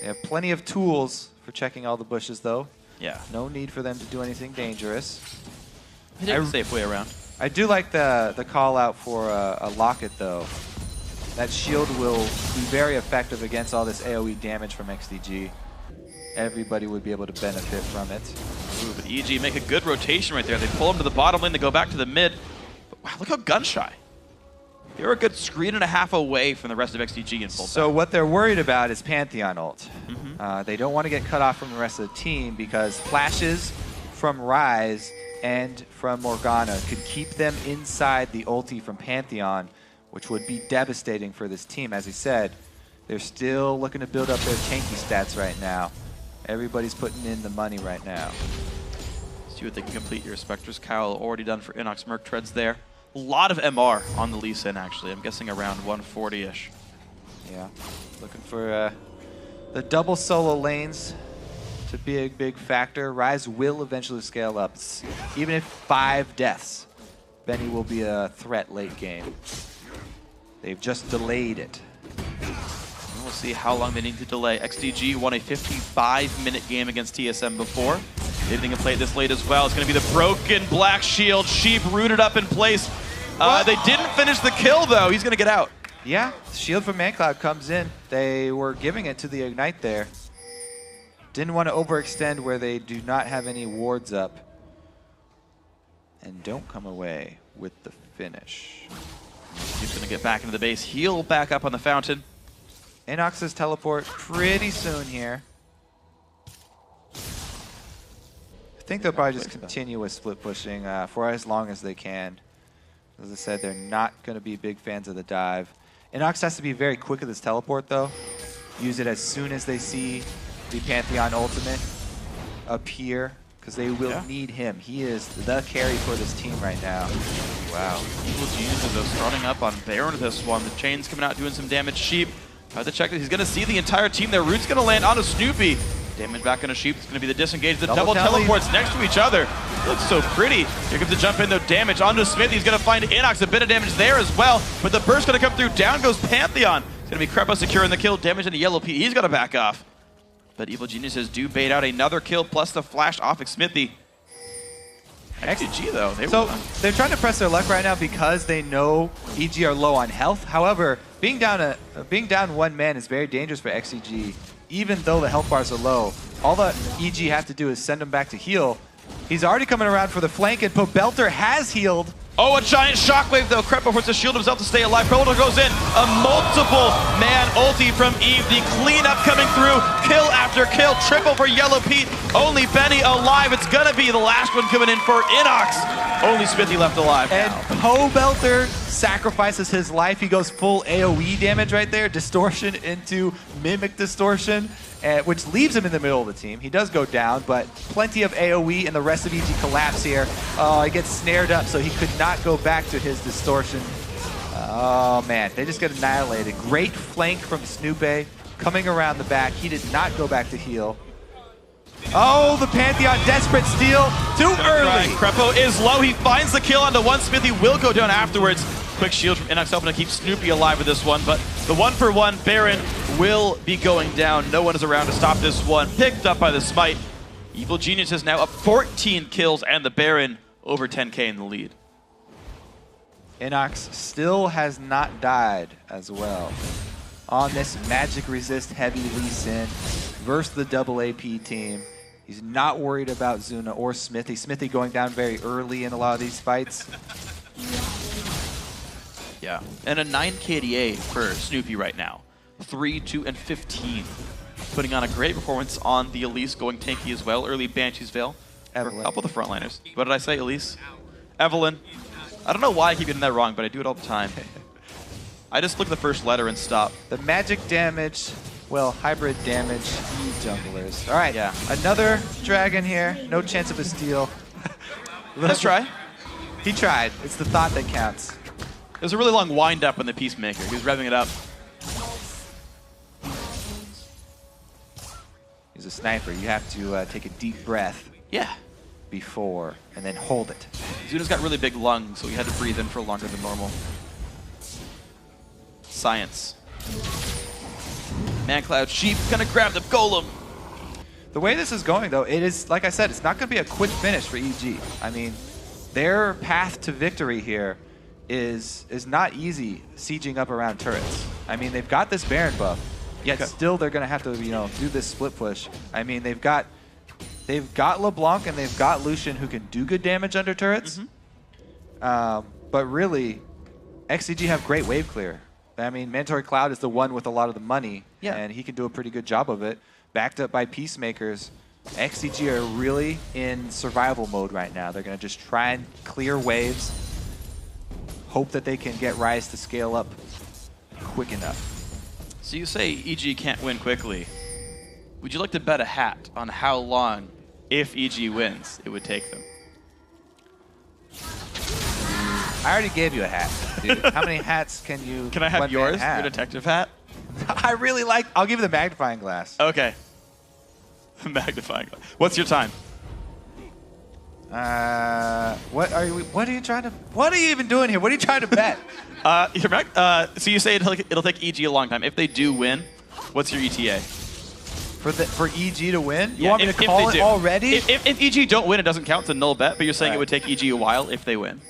[SPEAKER 1] They have plenty of tools for checking all the bushes, though.
[SPEAKER 2] Yeah.
[SPEAKER 1] No need for them to do anything dangerous.
[SPEAKER 2] They take a safe way around.
[SPEAKER 1] I do like the call out for a Locket, though. That shield will be very effective against all this AoE damage from XDG. Everybody would be able to benefit from it.
[SPEAKER 2] Ooh, but EG make a good rotation right there. They pull him to the bottom lane, they go back to the mid. But wow, look how gun shy. They're a good screen and a half away from the rest of XDG in full
[SPEAKER 1] So
[SPEAKER 2] time.
[SPEAKER 1] what they're worried about is Pantheon ult. They don't want to get cut off from the rest of the team because flashes from Ryze and from Morgana could keep them inside the ulti from Pantheon, which would be devastating for this team. As he said, they're still looking to build up their tanky stats right now. Everybody's putting in the money right now.
[SPEAKER 2] See what they can complete here. Spectre's Cowl already done for Inox. Merc Treads there. A lot of MR on the Lee Sin, actually. I'm guessing around 140-ish.
[SPEAKER 1] Yeah, looking for the double solo lanes to be a big factor. Ryze will eventually scale up. Even if 5 deaths, Benny will be a threat late game. They've just delayed it.
[SPEAKER 2] We'll see how long they need to delay. XDG won a 55-minute game against TSM before. Maybe they can play it this late as well. It's going to be the broken black shield. Sheep rooted up in place. They didn't finish the kill, though. He's going to get out.
[SPEAKER 1] Yeah, shield from ManCloud comes in. They were giving it to the Ignite there. Didn't want to overextend where they do not have any wards up. And don't come away with the finish.
[SPEAKER 2] He's going to get back into the base. Heal back up on the fountain.
[SPEAKER 1] Inox's teleport pretty soon here. I think they'll probably just continue with split pushing for as long as they can. As I said, they're not going to be big fans of the dive. Inox has to be very quick with his teleport, though. Use it as soon as they see the Pantheon ultimate appear, because they will need him. He is the carry for this team right now.
[SPEAKER 2] Wow. Evil Geniuses, though, starting up on Baron this one. The chain's coming out doing some damage. Sheep, try to check that. He's going to see the entire team there. Root's going to land on a Snoopy. Damage back on a Sheep. It's going to be the disengage. The double teleports next to each other. Looks so pretty. Here comes the jump in, though. Damage onto Smith. He's going to find Inox. A bit of damage there as well. But the burst going to come through. Down goes Pantheon. It's going to be Crepa securing the kill. Damage into Yellow Pete. He's going to back off. But Evil Geniuses do bait out another kill, plus the flash off Smithy. XDG, though.
[SPEAKER 1] They're trying to press their luck right now because they know EG are low on health. However, being down one man is very dangerous for XDG. Even though the health bars are low, all the EG have to do is send him back to heal. He's already coming around for the flank, and Pobelter has healed.
[SPEAKER 2] Oh, a giant shockwave, though. Crepa forces to shield himself to stay alive. Pobelter goes in. A multiple-man ulti from Eve. The cleanup coming through. Kill after kill. Triple for Yellow Pete. Only Benny alive. It's going to be the last one coming in for Inox. Only Smithy left alive
[SPEAKER 1] And
[SPEAKER 2] now.
[SPEAKER 1] Pobelter sacrifices his life. He goes full AoE damage right there. Distortion into Mimic Distortion, which leaves him in the middle of the team. He does go down, but plenty of AoE, and the rest of EG collapse here. Oh, he gets snared up, so he could not go back to his Distortion. Oh, man. They just get annihilated. Great flank from Snoopy coming around the back. He did not go back to heal. Oh, the Pantheon desperate steal. Too early.
[SPEAKER 2] Crepo is low. He finds the kill onto one. Smithy will go down afterwards. Quick shield from Inox helping to keep Snoopy alive with this one, but the 1-for-1 Baron will be going down. No one is around to stop this one. Picked up by the Smite. Evil Genius is now up 14 kills, and the Baron over 10k in the lead.
[SPEAKER 1] Inox still has not died as well on this magic resist heavy Lee Sin versus the double AP team. He's not worried about Zuna or Smithy. Smithy going down very early in a lot of these fights.
[SPEAKER 2] Yeah, and a 9 KDA for Snoopy right now. 3, 2, and 15. Putting on a great performance on the Elise, going tanky as well. Early Banshee's Veil for a couple of the frontliners. What did I say, Elise? Evelyn. I don't know why I keep getting that wrong, but I do it all the time. I just look at the first letter and stop.
[SPEAKER 1] The magic damage, well, hybrid damage, you junglers. All right, another dragon here. No chance of a steal.
[SPEAKER 2] Let's try.
[SPEAKER 1] He tried. It's the thought that counts.
[SPEAKER 2] It was a really long wind-up in the Peacemaker. He was revving it up.
[SPEAKER 1] He's a sniper. You have to take a deep breath.
[SPEAKER 2] Yeah.
[SPEAKER 1] before and then hold it.
[SPEAKER 2] Zuna's got really big lungs, so he had to breathe in for longer than normal. Science. ManCloud Sheep gonna grab the golem.
[SPEAKER 1] The way this is going, though, it is, like I said, it's not going to be a quick finish for EG. I mean, their path to victory here is not easy sieging up around turrets. I mean, they've got this Baron buff, yet still they're going to have to, you know, do this split push. I mean, they've got LeBlanc and they've got Lucian who can do good damage under turrets. But really, XDG have great wave clear. I mean, Mandatory Cloud is the one with a lot of the money, and he can do a pretty good job of it. Backed up by Peacemakers, XDG are really in survival mode right now. They're going to just try and clear waves, hope that they can get Rise to scale up quick enough.
[SPEAKER 2] So you say EG can't win quickly. Would you like to bet a hat on how long, if EG wins, it would take them?
[SPEAKER 1] I already gave you a hat, dude. How many hats can you?
[SPEAKER 2] Can I have yours, your detective hat?
[SPEAKER 1] I really like. I'll give you the magnifying glass.
[SPEAKER 2] Okay. Magnifying glass. What's your time?
[SPEAKER 1] What are you trying to? What are you even doing here? What are you trying to bet?
[SPEAKER 2] So you say it'll take EG a long time. If they do win, what's your ETA?
[SPEAKER 1] For EG to win? You want me to call it already?
[SPEAKER 2] If EG don't win, it doesn't count. It's a null bet. But you're saying it would take EG a while if they win.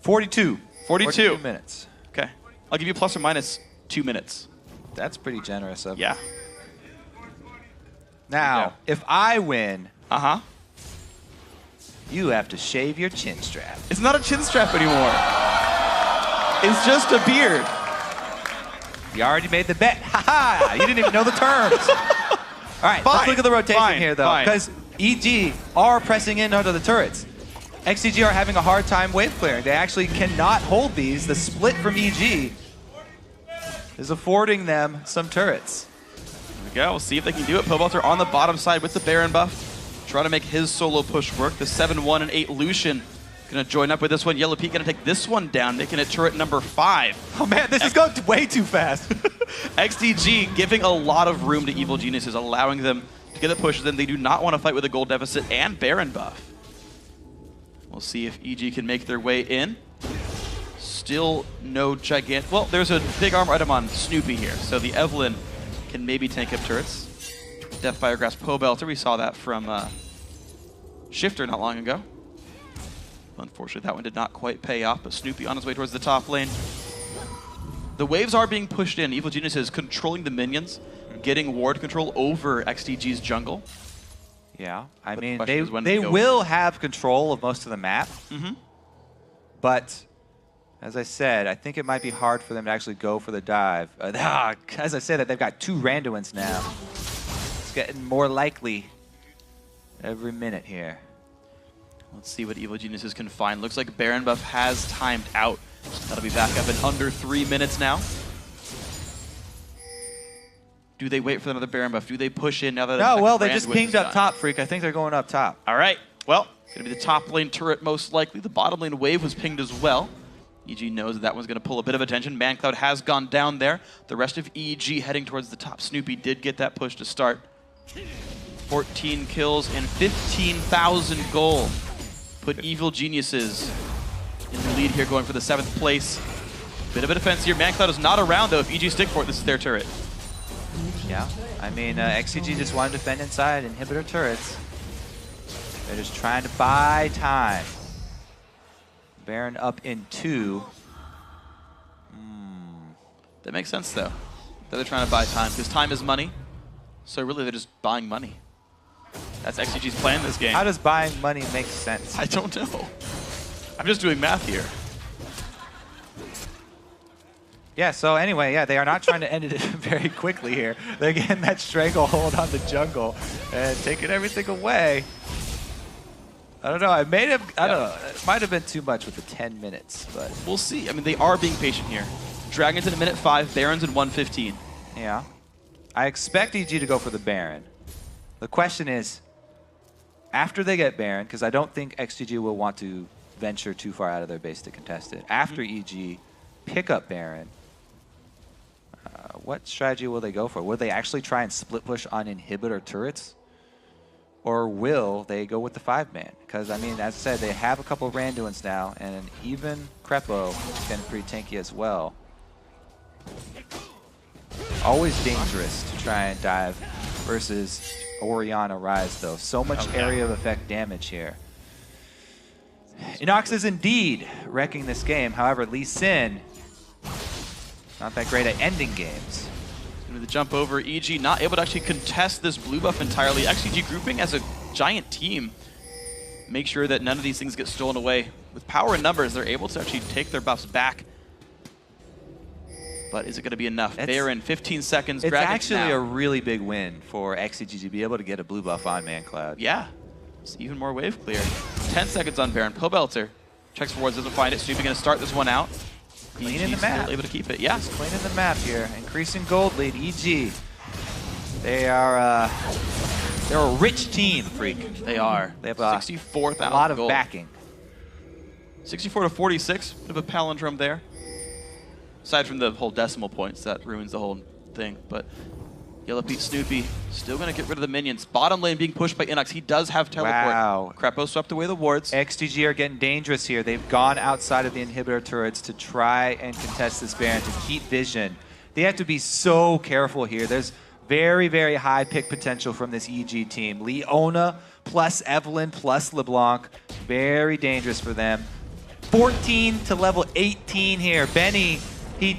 [SPEAKER 1] 42.
[SPEAKER 2] 42
[SPEAKER 1] minutes.
[SPEAKER 2] Okay. I'll give you plus or minus 2 minutes.
[SPEAKER 1] That's pretty generous of
[SPEAKER 2] Yeah.
[SPEAKER 1] Now, if I win, you have to shave your chin strap.
[SPEAKER 2] It's not a chin strap anymore. It's just a beard.
[SPEAKER 1] You already made the bet. Ha-ha! You didn't even know the terms. All right, let's look at the rotation here, though, because EG are pressing in onto the turrets. XDG are having a hard time wave clearing. They actually cannot hold these. The split from EG is affording them some turrets.
[SPEAKER 2] Here we go. We'll see if they can do it. Pobelter on the bottom side with the Baron buff. Trying to make his solo push work. The 7-1 and 8 Lucian going to join up with this one. Yellow Pete going to take this one down, making it turret number 5.
[SPEAKER 1] Oh, man, this is going way too fast.
[SPEAKER 2] XDG giving a lot of room to Evil Geniuses, allowing them to get the pushes in. They do not want to fight with a gold deficit and Baron buff. We'll see if EG can make their way in. Still no gigantic... Well, there's a big armor item on Snoopy here, so the Evelyn can maybe tank up turrets. Deathfire Grasp Pobelter, we saw that from Shifter not long ago. Unfortunately, that one did not quite pay off, but Snoopy on his way towards the top lane. The waves are being pushed in. Evil Genius is controlling the minions, getting ward control over XDG's jungle.
[SPEAKER 1] Yeah, I mean, they will have control of most of the map, but as I said, I think it might be hard for them to actually go for the dive. As I said, that they've got 2 Randuins now. It's getting more likely every minute here.
[SPEAKER 2] Let's see what Evil Geniuses can find. Looks like Baron buff has timed out. That'll be back up in under 3 minutes now. Do they wait for another Baron buff? Do they push in now that...
[SPEAKER 1] No, well, they just pinged up top, Freak. I think they're going up top.
[SPEAKER 2] All right. Well, it's going to be the top lane turret most likely. The bottom lane wave was pinged as well. EG knows that one's going to pull a bit of attention. ManCloud has gone down there. The rest of EG heading towards the top. Snoopy did get that push to start. 14 kills and 15,000 gold. Put Evil Geniuses in the lead here, going for the 7th place. Bit of a defense here. ManCloud is not around, though. If EG stick for it, this is their turret.
[SPEAKER 1] Yeah, I mean, XDG just want to defend inside, inhibitor turrets. They're just trying to buy time. Baron up in 2.
[SPEAKER 2] That makes sense, though. That they're trying to buy time, because time is money. So really, they're just buying money. That's XDG's plan in this game.
[SPEAKER 1] How does buying money make sense?
[SPEAKER 2] I don't know. I'm just doing math here.
[SPEAKER 1] Yeah, so anyway, yeah, they are not trying to end it very quickly here. They're getting that stranglehold on the jungle and taking everything away. I don't know. I don't know. It might have been too much with the 10 minutes, but
[SPEAKER 2] we'll see. I mean, they are being patient here. Dragons in a minute 5, Barons in 1:15.
[SPEAKER 1] Yeah. I expect EG to go for the Baron. The question is, after they get Baron, because I don't think XDG will want to venture too far out of their base to contest it. After EG pick up Baron, what strategy will they go for? Will they actually try and split push on inhibitor turrets? or will they go with the 5-man? Because, I mean, as I said, they have a couple of Randuins now, and an even Crepo is getting pretty tanky as well. Always dangerous to try and dive versus Orianna Rise, though. So much area of effect damage here. Inox is indeed wrecking this game. However, Lee Sin, not that great at ending games.
[SPEAKER 2] The jump over, EG not able to actually contest this blue buff entirely. XDG grouping as a giant team. Make sure that none of these things get stolen away. With power and numbers, they're able to actually take their buffs back. But is it going to be enough? They're in 15 seconds.
[SPEAKER 1] It's actually a really big win for XDG to be able to get a blue buff on ManCloud.
[SPEAKER 2] Yeah, it's even more wave clear. 10 seconds on Baron. Pobelter checks forwards, doesn't find it. Snoopy going to start this one out.
[SPEAKER 1] Cleaning the map.
[SPEAKER 2] Able to keep it, yeah.
[SPEAKER 1] Just cleaning the map here. Increasing gold lead. EG. They are they're a rich team, Freak.
[SPEAKER 2] They are.
[SPEAKER 1] They have
[SPEAKER 2] 64,000
[SPEAKER 1] a lot of
[SPEAKER 2] gold.
[SPEAKER 1] backing.
[SPEAKER 2] 64 to 46. Bit of a palindrome there. Aside from the whole decimal points, that ruins the whole thing. But Yellow Pete Snoopy still going to get rid of the minions. Bottom lane being pushed by Inox. He does have teleport.
[SPEAKER 1] Wow.
[SPEAKER 2] Crepo swept away the wards.
[SPEAKER 1] XDG are getting dangerous here. They've gone outside of the inhibitor turrets to try and contest this Baron, to keep vision. They have to be so careful here. There's very, very high pick potential from this EG team. Leona plus Evelyn plus LeBlanc. Very dangerous for them. 14 to level 18 here. Benny, he's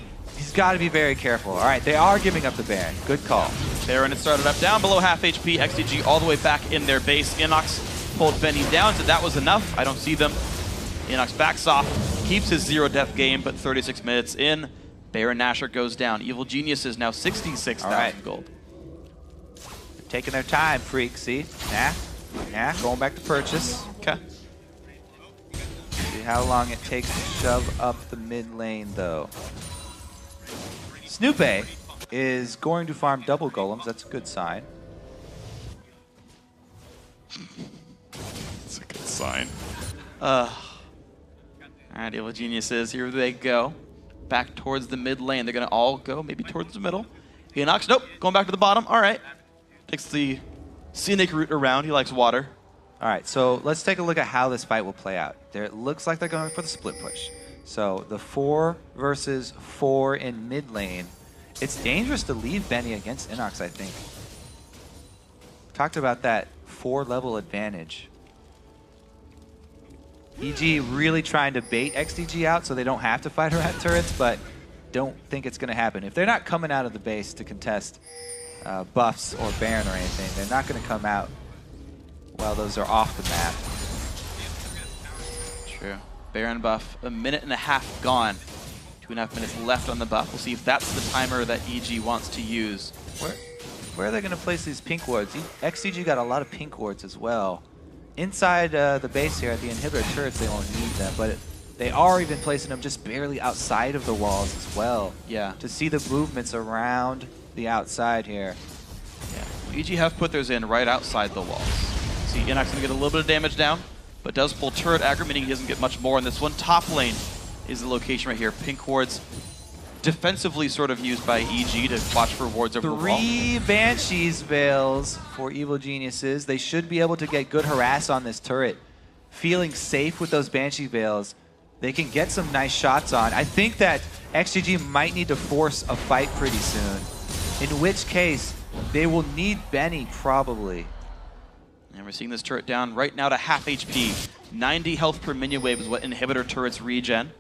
[SPEAKER 1] got to be very careful. All right, they are giving up the Baron. Good call.
[SPEAKER 2] Baron had started up down below half HP. XDG all the way back in their base. Inox pulled Benny down, so that was enough. I don't see them. Inox backs off, keeps his 0-death game, but 36 minutes in, Baron Nashor goes down. Evil Genius is now 66,000 gold.
[SPEAKER 1] They're taking their time, Freak. See? Nah, going back to purchase.
[SPEAKER 2] Okay.
[SPEAKER 1] See how long it takes to shove up the mid lane, though. Snoopy is going to farm double golems. That's a good sign.
[SPEAKER 2] That's a good sign. Alright, Evil Geniuses, here they go. Back towards the mid lane. They're going to all go maybe towards the middle. Inox, nope, going back to the bottom. All right. Takes the scenic route around. He likes water.
[SPEAKER 1] All right, so let's take a look at how this fight will play out. It looks like they're going for the split push. So the 4 versus 4 in mid lane. It's dangerous to leave Benny against Inox, I think. Talked about that 4-level advantage. EG really trying to bait XDG out so they don't have to fight around turrets, but don't think it's going to happen. If they're not coming out of the base to contest buffs or Baron or anything, they're not going to come out while those are off the map.
[SPEAKER 2] True. Baron buff, 1.5 minutes gone. 2.5 minutes left on the buff. We'll see if that's the timer that EG wants to use.
[SPEAKER 1] Where are they going to place these pink wards? XDG got a lot of pink wards as well. Inside the base here at the inhibitor turrets, they won't need them, but they are even placing them just barely outside of the walls as well.
[SPEAKER 2] Yeah.
[SPEAKER 1] To see the movements around the outside here.
[SPEAKER 2] Yeah. EG have put theirs in right outside the walls. See, Inox going to get a little bit of damage down, but does pull turret aggro, meaning he doesn't get much more in this one. Top lane is the location right here. Pink wards defensively sort of used by EG to watch for wards over the wall. 3
[SPEAKER 1] Banshees Veils for Evil Geniuses. They should be able to get good harass on this turret. Feeling safe with those Banshee Veils, they can get some nice shots on. I think that XDG might need to force a fight pretty soon, in which case they will need Benny probably.
[SPEAKER 2] And we're seeing this turret down right now to half HP. 90 health per minion wave is what inhibitor turrets regen.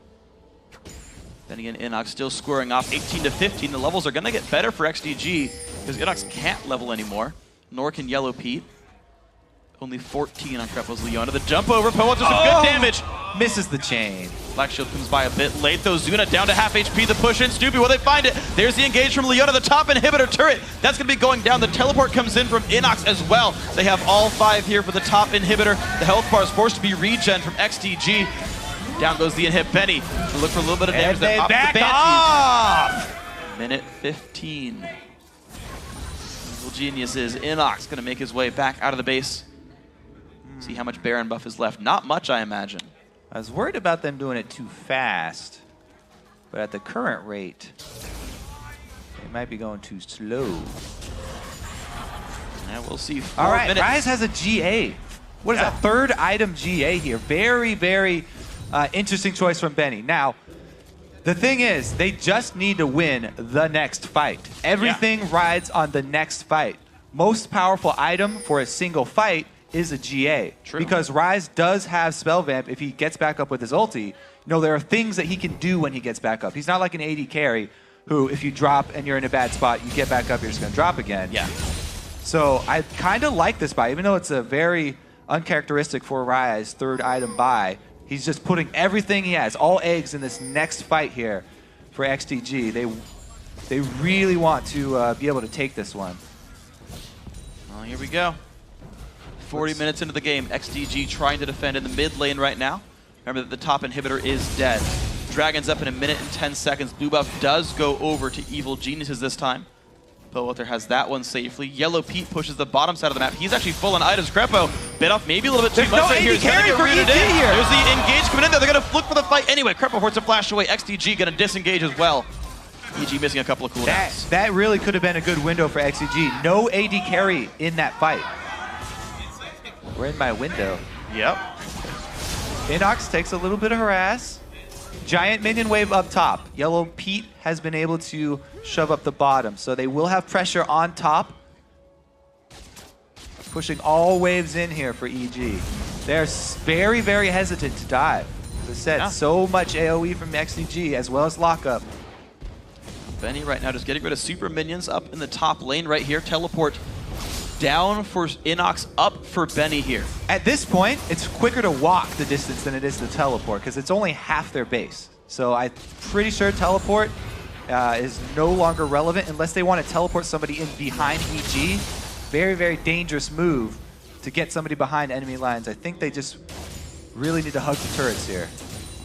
[SPEAKER 2] Then again, Inox still scoring off 18 to 15. The levels are going to get better for XDG because Inox can't level anymore, nor can Yellow Pete. Only 14 on Crepo's Leona. The jump over, Poe does some good damage.
[SPEAKER 1] Misses the chain.
[SPEAKER 2] Black Shield comes by a bit late though. Zuna down to half HP. The push in. Snoopy, will they find it? There's the engage from Leona, the top inhibitor turret. That's going to be going down. The teleport comes in from Inox as well. They have all 5 here for the top inhibitor. The health bar is forced to be regen from XDG. Down goes the inhib. Benny to look for a little bit of damage.
[SPEAKER 1] They back off!
[SPEAKER 2] Minute 15. Evil Geniuses. Inox going to make his way back out of the base. See how much Baron buff is left. Not much, I imagine.
[SPEAKER 1] I was worried about them doing it too fast, but at the current rate, they might be going too slow.
[SPEAKER 2] Yeah, we'll see. 4
[SPEAKER 1] All right,
[SPEAKER 2] minutes.
[SPEAKER 1] Rise has a GA. What is that? Third item GA here. Very, very interesting choice from Benny. Now, the thing is, they just need to win the next fight. Everything rides on the next fight. Most powerful item for a single fight is a GA.
[SPEAKER 2] True.
[SPEAKER 1] Because Rise does have Spell Vamp if he gets back up with his ulti. You know, there are things that he can do when he gets back up. He's not like an AD carry who, if you drop and you're in a bad spot, you get back up, you're just going to drop again.
[SPEAKER 2] Yeah.
[SPEAKER 1] So I kind of like this buy, even though it's a very uncharacteristic for Rise third item buy. He's just putting everything he has, all eggs in this next fight here for XDG. They really want to be able to take this one.
[SPEAKER 2] Well, here we go. 40 minutes into the game, XDG trying to defend in the mid lane right now. Remember that the top inhibitor is dead. Dragon's up in 1 minute and 10 seconds. Blue buff does go over to Evil Geniuses this time. Bowalter has that one safely. Yellow Pete pushes the bottom side of the map. He's actually full on items. Crepo bit off maybe a little bit too much.
[SPEAKER 1] No
[SPEAKER 2] He's gonna get readed in.
[SPEAKER 1] here.
[SPEAKER 2] There's the engage coming in there. They're gonna look for the fight anyway. Crepo forces a flash away. XDG gonna disengage as well. EG missing a couple of cooldowns.
[SPEAKER 1] That really could have been a good window for XDG. No AD carry in that fight. We're in my window.
[SPEAKER 2] Yep.
[SPEAKER 1] Inox takes a little bit of harass. Giant minion wave up top. Yellow Pete has been able to shove up the bottom, so they will have pressure on top. Pushing all waves in here for EG. They're very, very hesitant to dive. As I said, so much AoE from XDG as well as lockup.
[SPEAKER 2] Benny right now just getting rid of super minions up in the top lane right here. Teleport down for Inox, up for Benny here.
[SPEAKER 1] At this point, it's quicker to walk the distance than it is to teleport because it's only half their base. So I'm pretty sure teleport is no longer relevant unless they want to teleport somebody in behind EG. Very, very dangerous move to get somebody behind enemy lines. I think they just really need to hug the turrets here.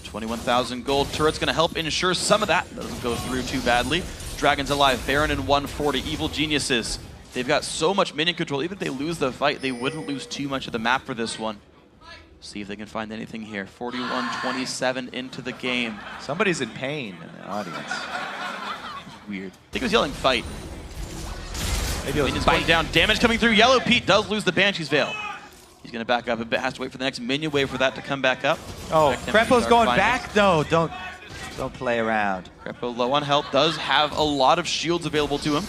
[SPEAKER 2] 21,000 gold. Turret's going to help ensure some of that doesn't go through too badly. Dragon's alive. Baron in 140. Evil Geniuses. They've got so much minion control. Even if they lose the fight, they wouldn't lose too much of the map for this one. See if they can find anything here. 41-27 into the game.
[SPEAKER 1] Somebody's in pain in the audience.
[SPEAKER 2] Weird. I think he was yelling fight.
[SPEAKER 1] Maybe it was
[SPEAKER 2] Minions going down. Damage coming through. Yellow Pete does lose the Banshee's Veil. He's going to back up a bit. Has to wait for the next minion wave for that to come back up.
[SPEAKER 1] Oh, Crepo's going back? No, don't play around.
[SPEAKER 2] Crepo low on health. Does have a lot of shields available to him.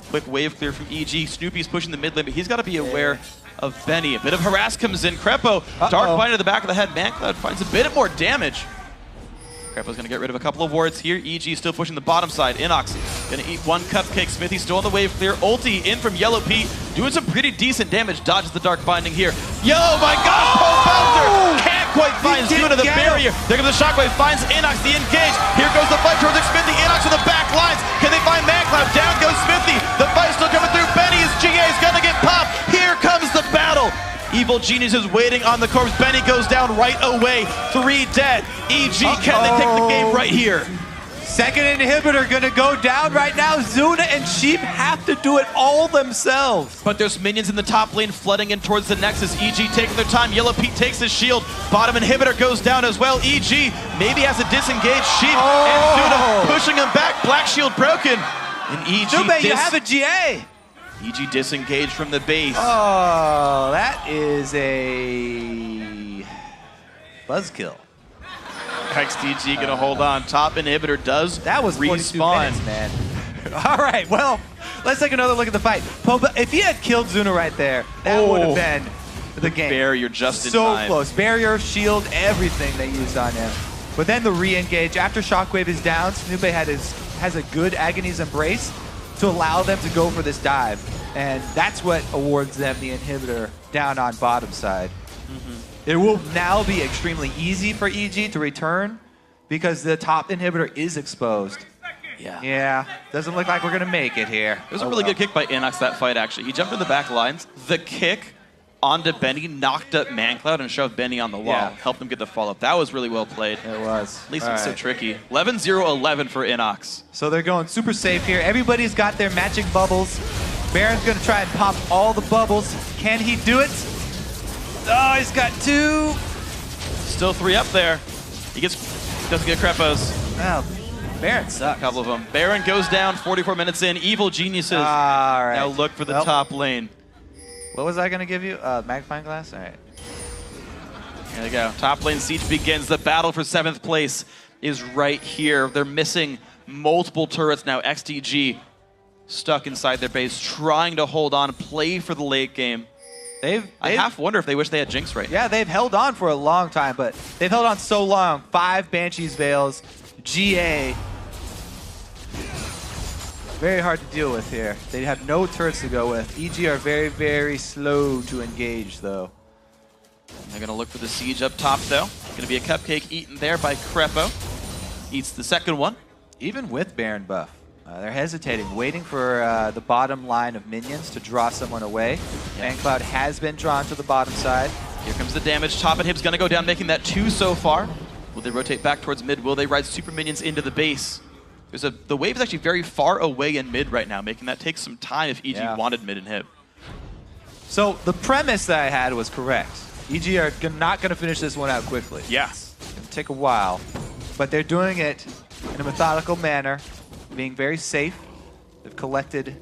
[SPEAKER 2] Quick wave clear from EG. Snoopy's pushing the mid lane, but he's got to be aware of Benny. A bit of harass comes in. Crepo, Dark Bind to the back of the head. Mancloud finds a bit more damage. Crepo's going to get rid of a couple of wards here. EG still pushing the bottom side. Inox going to eat one cupcake. Smithy still on the wave clear. Ulti in from Yellow Pete. Doing some pretty decent damage. Dodges the Dark Binding here. Yo, my God! Bowalter can't quite find Zuna the barrier. There comes the shockwave. Finds Inox the engage. Here goes the fight towards Smithy. Inox with the back lines. Can they find Mancloud? Down goes Smithy. The fight's still coming through. Benny's GA is going to get popped. Here comes the battle. Evil Genius is waiting on the corpse. Benny goes down right away. 3 dead. EG, can they take the game right here?
[SPEAKER 1] Second inhibitor gonna go down right now. Zuna and Sheep have to do it all themselves.
[SPEAKER 2] But there's minions in the top lane flooding in towards the Nexus. EG taking their time. Yellow Pete takes his shield. Bottom inhibitor goes down as well. EG maybe has to disengage Sheep. And Zuna pushing him back. Black shield broken. And EG
[SPEAKER 1] you have a GA.
[SPEAKER 2] EG disengaged from the base.
[SPEAKER 1] Oh, that is a buzzkill.
[SPEAKER 2] XDG gonna hold on. Top inhibitor does
[SPEAKER 1] that was
[SPEAKER 2] respawn.
[SPEAKER 1] Minutes, man. All right, well, let's take another look at the fight. Poba, if he had killed Zuna right there, that would have been the game.
[SPEAKER 2] Barrier just in
[SPEAKER 1] so
[SPEAKER 2] time.
[SPEAKER 1] Close. Barrier, shield, everything they used on him. But then the re-engage after Shockwave is down. Snoop has a good Agony's Embrace to allow them to go for this dive. And that's what awards them the inhibitor down on bottom side. It will now be extremely easy for EG to return because the top inhibitor is exposed. Yeah, doesn't look like we're going to make it here.
[SPEAKER 2] It was a really good kick by Inox that fight, actually. He jumped in the back lines. The kick onto Benny knocked up Mancloud and shoved Benny on the wall. Helped him get the follow-up. That was really well played.
[SPEAKER 1] It was.
[SPEAKER 2] At least it's so tricky. 11-0-11 for Inox.
[SPEAKER 1] So they're going super safe here. Everybody's got their magic bubbles. Baron's going to try and pop all the bubbles. Can he do it? Oh, he's got 2.
[SPEAKER 2] Still 3 up there. Doesn't get Crepos.
[SPEAKER 1] Well, Baron sucks.
[SPEAKER 2] A couple of them. Baron goes down 44 minutes in. Evil Geniuses
[SPEAKER 1] all right.
[SPEAKER 2] now look for the top lane.
[SPEAKER 1] What was I going to give you? Magnifying glass? All right.
[SPEAKER 2] There you go. Top lane siege begins. The battle for 7th place is right here. They're missing multiple turrets now. XDG stuck inside their base, trying to hold on, play for the late game. I half wonder if they wish they had Jinx right now.
[SPEAKER 1] Yeah, they've held on for a long time, but they've held on so long. 5 Banshees Veils, GA. Very hard to deal with here. They have no turrets to go with. EG are very, very slow to engage, though.
[SPEAKER 2] They're going to look for the siege up top, though. Going to be a cupcake eaten there by Crepo. Eats the second one.
[SPEAKER 1] Even with Baron buff, they're hesitating, waiting for the bottom line of minions to draw someone away.
[SPEAKER 2] Yeah.
[SPEAKER 1] Cloud has been drawn to the bottom side.
[SPEAKER 2] Here comes the damage. Top inhib's going to go down, making that 2 so far. Will they rotate back towards mid? Will they ride super minions into the base? The wave is actually very far away in mid right now, making that take some time if EG wanted mid inhib. So
[SPEAKER 1] the premise that I had was correct. EG are not going to finish this one out quickly.
[SPEAKER 2] Yes.
[SPEAKER 1] It's going to take a while, but they're doing it in a methodical manner, being very safe. They've collected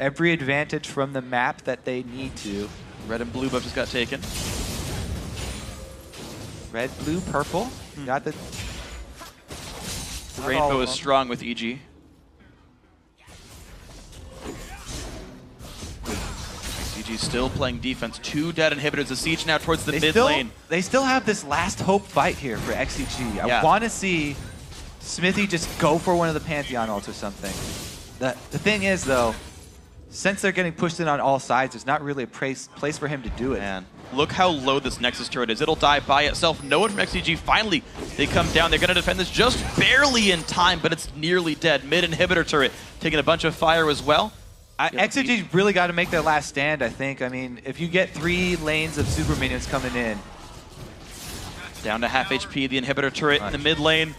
[SPEAKER 1] every advantage from the map that they need to.
[SPEAKER 2] Red and blue buff just got taken.
[SPEAKER 1] Red, blue, purple. Got the
[SPEAKER 2] rainbow is strong with EG. EG still playing defense. 2 dead inhibitors. The siege now towards the mid lane.
[SPEAKER 1] They still have this last hope fight here for XDG. I want to see Smithy just go for one of the Pantheon ults or something. The thing is, though, since they're getting pushed in on all sides, there's not really a place for him to do it.
[SPEAKER 2] Man, look how low this Nexus turret is. It'll die by itself. No one from XDG. Finally, they come down. They're going to defend this just barely in time, but it's nearly dead. Mid inhibitor turret taking a bunch of fire as well.
[SPEAKER 1] XDG really got to make their last stand, I think. I mean, if you get 3 lanes of super minions coming in.
[SPEAKER 2] Down to half HP, the inhibitor turret in the mid lane.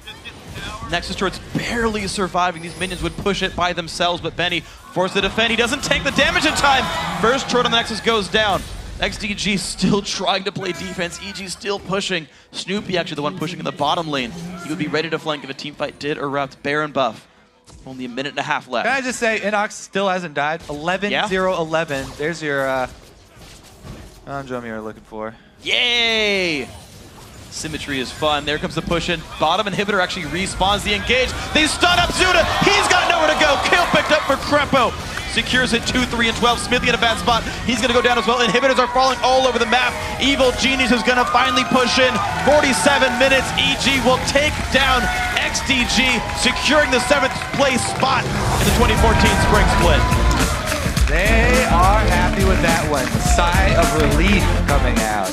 [SPEAKER 2] Nexus turret's barely surviving. These minions would push it by themselves, but Benny forced to defend. He doesn't take the damage in time. First turret on the Nexus goes down. XDG still trying to play defense. EG still pushing. Snoopy actually the one pushing in the bottom lane. He would be ready to flank if a team fight did erupt. Baron buff. Only a minute and a half left.
[SPEAKER 1] Can I just say, Inox still hasn't died. 11-0-11. There's your conundrum you're looking for.
[SPEAKER 2] Yay! Symmetry is fun. There comes the push in. Bottom inhibitor actually respawns the engage. They stun up Zuda. He's got nowhere to go. Kill picked up for Crepo. Secures it 2, 3, and 12. Smithy in a bad spot. He's going to go down as well. Inhibitors are falling all over the map. Evil Genius is going to finally push in. 47 minutes. EG will take down XDG, securing the 7th place spot in the 2014 Spring Split.
[SPEAKER 1] They are happy with that one. Sigh of relief coming out.